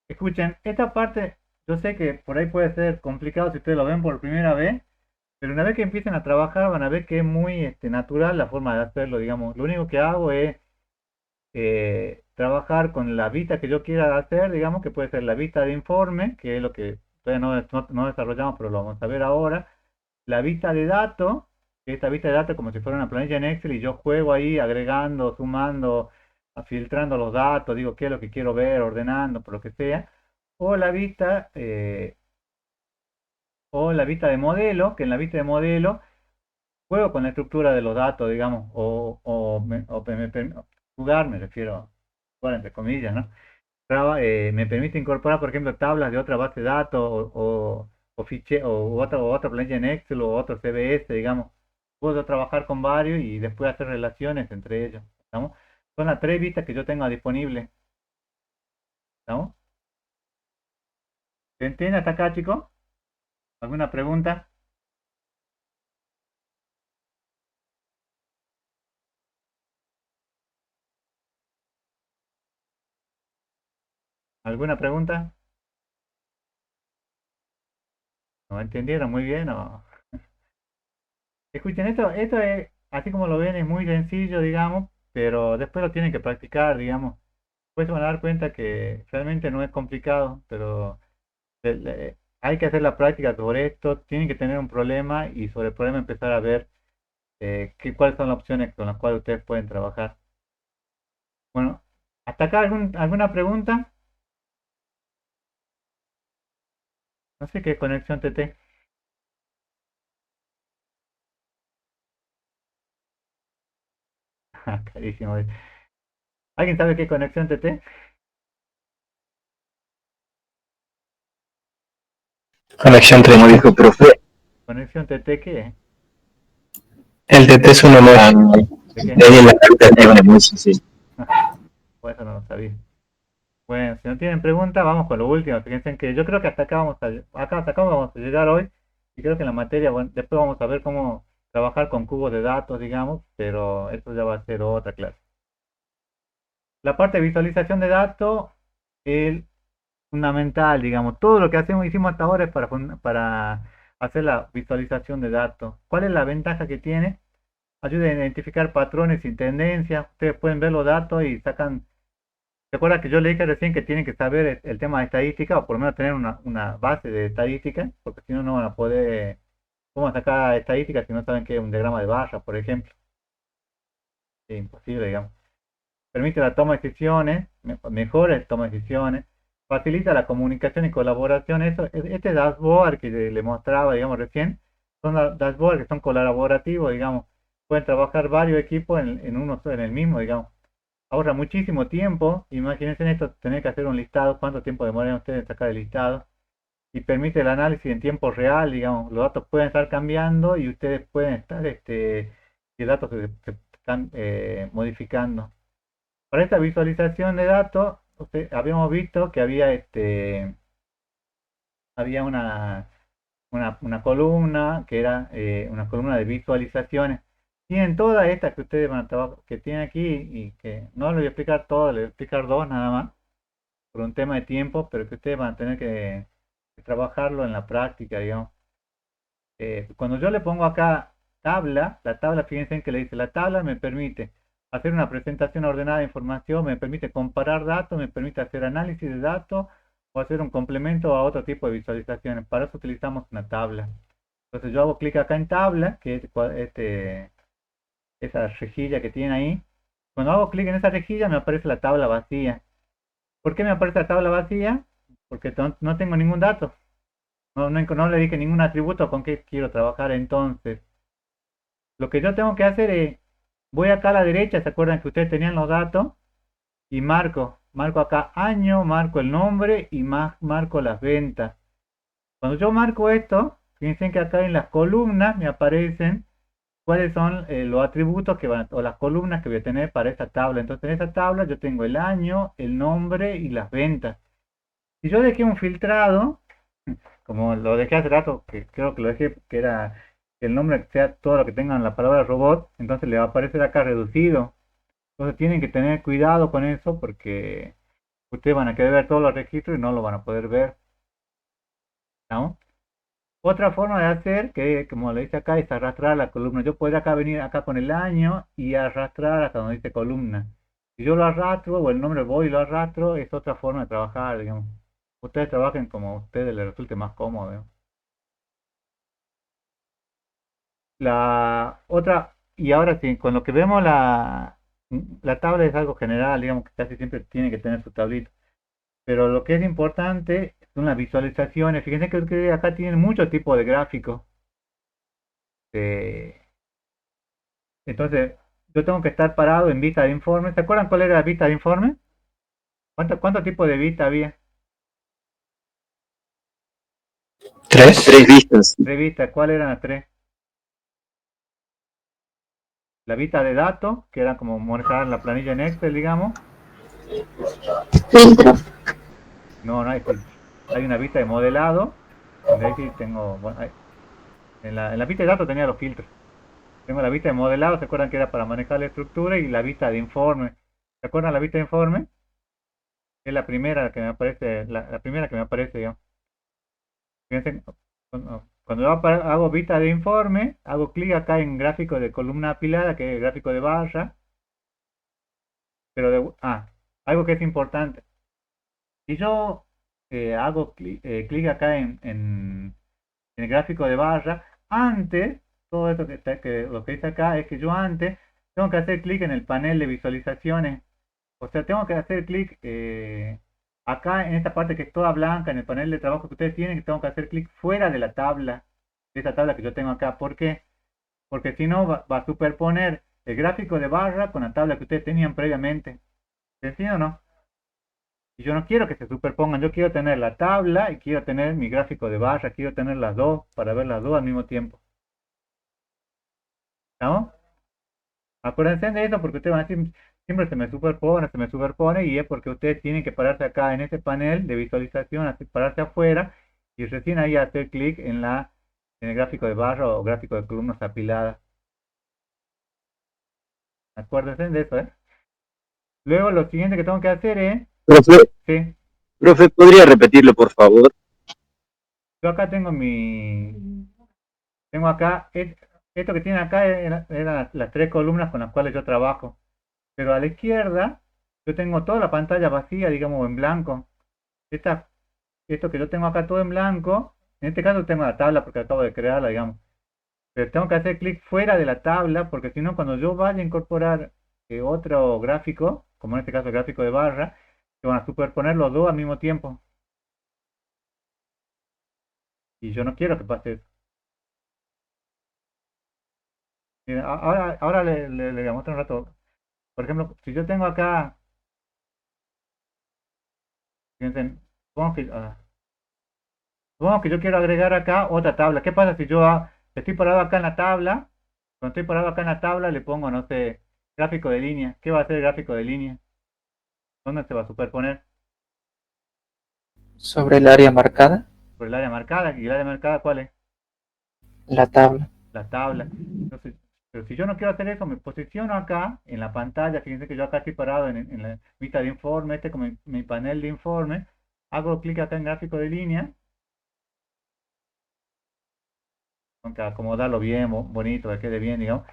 Escuchen, esta parte, yo sé que por ahí puede ser complicado si ustedes lo ven por primera vez, pero una vez que empiecen a trabajar van a ver que es muy natural la forma de hacerlo, digamos. Lo único que hago es trabajar con la vista que yo quiera hacer, digamos, que puede ser la vista de informe, que es lo que todavía no desarrollamos, pero lo vamos a ver ahora. La vista de datos, que esta vista de datos es como si fuera una planilla en Excel y yo juego ahí agregando, sumando, filtrando los datos, digo qué es lo que quiero ver, ordenando, por lo que sea. O la vista de modelo, que en la vista de modelo juego con la estructura de los datos, digamos, jugar, me refiero, jugar entre comillas, ¿no? Me permite incorporar, por ejemplo, tablas de otra base de datos o otra planilla en Excel o otro CBS, digamos. Puedo trabajar con varios y después hacer relaciones entre ellos, ¿estamos? Son las tres vistas que yo tengo disponibles, ¿estamos? ¿Se entiende hasta acá, chicos? ¿Alguna pregunta? ¿Alguna pregunta? ¿No entendieron muy bien o...? Escuchen, esto es, así como lo ven, es muy sencillo, digamos, pero después lo tienen que practicar, digamos. Después se van a dar cuenta que realmente no es complicado, pero hay que hacer la práctica sobre esto, tienen que tener un problema y sobre el problema empezar a ver cuáles son las opciones con las cuales ustedes pueden trabajar. Bueno, ¿hasta acá alguna pregunta? No sé qué es conexión TT. Carísimo. ¿Alguien sabe qué es conexión TT? Conexión Como 3T. dijo profe, ¿Conexión TT qué es? El TT es un emoji. ¿De qué? de ahí en la carta es una emoji, sí. Pues eso no lo sabía. Bueno, si no tienen preguntas, vamos con lo último. Fíjense que yo creo que hasta acá hasta acá vamos a llegar hoy. Y creo que en la materia, bueno, después vamos a ver cómo trabajar con cubos de datos, digamos, pero esto ya va a ser otra clase. La parte de visualización de datos es fundamental, digamos. Todo lo que hicimos hasta ahora es para hacer la visualización de datos. ¿Cuál es la ventaja que tiene? Ayuda a identificar patrones y tendencias. Ustedes pueden ver los datos y sacan. ¿Se acuerdan que yo le dije recién que tienen que saber el tema de estadística o por lo menos tener una base de estadística? Porque si no, no van a poder. ¿Cómo sacar estadísticas si no saben qué es un diagrama de barras, por ejemplo? Es imposible, digamos. Permite la toma de decisiones, mejores toma de decisiones, facilita la comunicación y colaboración. Este dashboard que le mostraba, digamos, recién, son dashboards que son colaborativos, digamos. Pueden trabajar varios equipos en el mismo, digamos. Ahorra muchísimo tiempo. Imagínense esto, tener que hacer un listado. ¿Cuánto tiempo demoran ustedes en sacar el listado? y permite el análisis en tiempo real, digamos, los datos pueden estar cambiando y ustedes pueden estar, y datos que se están modificando. Para esta visualización de datos, habíamos visto que había una columna que era una columna de visualizaciones. Tienen todas estas que ustedes van a trabajar, que tienen aquí y que no les voy a explicar todo, les voy a explicar dos nada más, por un tema de tiempo, pero que ustedes van a tener que trabajarlo en la práctica, digamos. Cuando yo le pongo acá tabla, la tabla, fíjense en que le dice, la tabla me permite hacer una presentación ordenada de información, me permite comparar datos, me permite hacer análisis de datos o hacer un complemento a otro tipo de visualizaciones. Para eso utilizamos una tabla. Entonces yo hago clic acá en tabla, que es esa rejilla que tiene ahí. Cuando hago clic en esa rejilla me aparece la tabla vacía. ¿Por qué me aparece la tabla vacía? Porque no tengo ningún dato. No le dediqué ningún atributo con que quiero trabajar. Entonces, lo que yo tengo que hacer es, voy acá a la derecha, ¿se acuerdan que ustedes tenían los datos? Y marco acá año, marco el nombre y marco las ventas. Cuando yo marco esto, fíjense que acá en las columnas me aparecen cuáles son los atributos o las columnas que voy a tener para esta tabla. Entonces en esta tabla yo tengo el año, el nombre y las ventas. Si yo dejé un filtrado, como lo dejé hace rato, que creo que lo dejé, que era que el nombre sea todo lo que tenga en la palabra robot, entonces le va a aparecer acá reducido. Entonces tienen que tener cuidado con eso porque ustedes van a querer ver todos los registros y no lo van a poder ver, ¿no? Otra forma de hacer, que como le dice acá, es arrastrar la columna. Yo podría acá venir acá con el año y arrastrar hasta donde dice columna. Si yo lo arrastro, o el nombre voy y lo arrastro, es otra forma de trabajar, digamos. Ustedes trabajen como a ustedes les resulte más cómodo, ¿no? La otra, y ahora sí, con lo que vemos la tabla es algo general, digamos que casi siempre tiene que tener su tablita. Pero lo que es importante son las visualizaciones. Fíjense que acá tienen muchos tipos de gráficos. Entonces, yo tengo que estar parado en vista de informe. ¿Se acuerdan cuál era la vista de informe? ¿Cuántos tipos de vista había? ¿Tres? Tres vistas. Tres vistas. ¿Cuáles eran las tres? La vista de datos, que era como manejar la planilla en Excel, digamos. Filtro. No, no hay filtro. Hay una vista de modelado, donde ahí sí tengo, bueno, en la vista de datos tenía los filtros. Tengo la vista de modelado, ¿se acuerdan que era para manejar la estructura? Y la vista de informe. ¿Se acuerdan la vista de informe? Es la primera que me aparece, la primera que me aparece, digamos. Fíjense, cuando yo hago vista de informe, hago clic acá en gráfico de columna apilada, que es el gráfico de barra. Pero algo que es importante. Si yo hago clic acá en el gráfico de barra, antes, todo esto lo que dice acá es que yo antes tengo que hacer clic en el panel de visualizaciones. O sea, tengo que hacer clic acá en esta parte que es toda blanca, en el panel de trabajo que ustedes tienen, tengo que hacer clic fuera de la tabla, de esta tabla que yo tengo acá. ¿Por qué? Porque si no va a superponer el gráfico de barra con la tabla que ustedes tenían previamente. ¿Entienden o no? Y yo no quiero que se superpongan, yo quiero tener la tabla y quiero tener mi gráfico de barra, quiero tener las dos para ver las dos al mismo tiempo. ¿No? Acuérdense de eso porque ustedes van a decir, siempre se me superpone y es porque ustedes tienen que pararse acá en este panel de visualización, pararse afuera y recién ahí hacer clic en el gráfico de barra o gráfico de columnas apiladas. Acuérdense de eso, ¿eh? Luego lo siguiente que tengo que hacer es... Profe, Sí, profe, ¿podría repetirlo, por favor? yo acá tengo tengo acá, esto que tiene acá eran las tres columnas con las cuales yo trabajo. Pero a la izquierda yo tengo toda la pantalla vacía, digamos, en blanco. Esto que yo tengo acá todo en blanco, en este caso tengo la tabla porque acabo de crearla, digamos. Pero tengo que hacer clic fuera de la tabla porque si no, cuando yo vaya a incorporar otro gráfico, como en este caso el gráfico de barra, se van a superponer los dos al mismo tiempo. Y yo no quiero que pase eso. Mira, ahora le voy a mostrar un rato. Por ejemplo, si yo tengo acá, fíjense, supongo que Supongamos que yo quiero agregar acá otra tabla. ¿Qué pasa si yo estoy parado acá en la tabla? Cuando estoy parado acá en la tabla le pongo, no sé, gráfico de línea. ¿Qué va a hacer el gráfico de línea? ¿Dónde se va a superponer? Sobre el área marcada, Por el área marcada. ¿Y el área marcada cuál es? la tabla. La tabla. Entonces, pero si yo no quiero hacer eso, me posiciono acá en la pantalla. Fíjense que yo acá estoy parado en la vista de informe, este como mi panel de informe. Hago clic acá en gráfico de línea. Tengo que acomodarlo bien, bonito, que quede bien, digamos.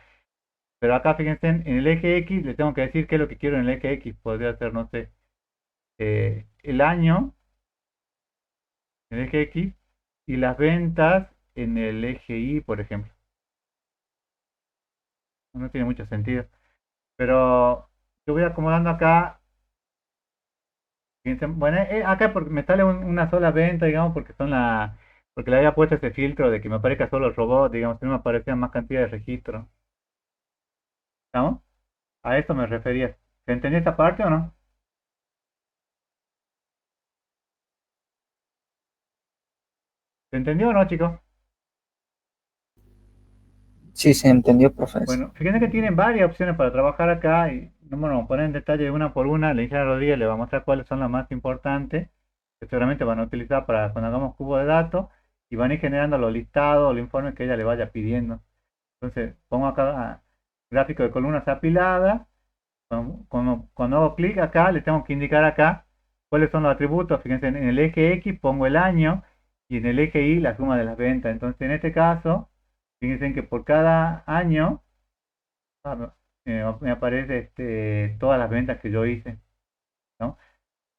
Pero acá fíjense en el eje X, le tengo que decir qué es lo que quiero en el eje X. Podría ser, no sé, el año en el eje X y las ventas en el eje Y, por ejemplo. No tiene mucho sentido. Pero yo voy acomodando acá. Fíjense, bueno, acá porque me sale una sola venta, digamos, porque le había puesto ese filtro de que me aparezca solo el robot, digamos, si no me aparecían más cantidad de registros. ¿Estamos? A eso me refería. ¿Se entendió esta parte o no? ¿Se entendió o no, chicos? Sí, se entendió, profe. Bueno, fíjense que tienen varias opciones para trabajar acá y no me vamos a poner en detalle una por una. La ingeniera Rodríguez le va a mostrar cuáles son las más importantes que seguramente van a utilizar para cuando hagamos cubo de datos y van a ir generando los listados, los informes que ella le vaya pidiendo. Entonces, pongo acá gráfico de columnas apiladas. Cuando hago clic acá, le tengo que indicar acá cuáles son los atributos. Fíjense, en el eje X pongo el año y en el eje Y la suma de las ventas. Entonces, en este caso, fíjense que por cada año me aparece todas las ventas que yo hice, ¿no?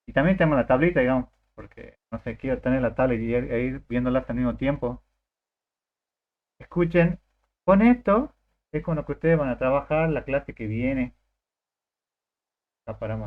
Y también tengo la tablita, digamos, porque no sé, quiero tener la tabla y ir viéndolas al mismo tiempo. Escuchen, con esto es con lo que ustedes van a trabajar la clase que viene. Acá paramos.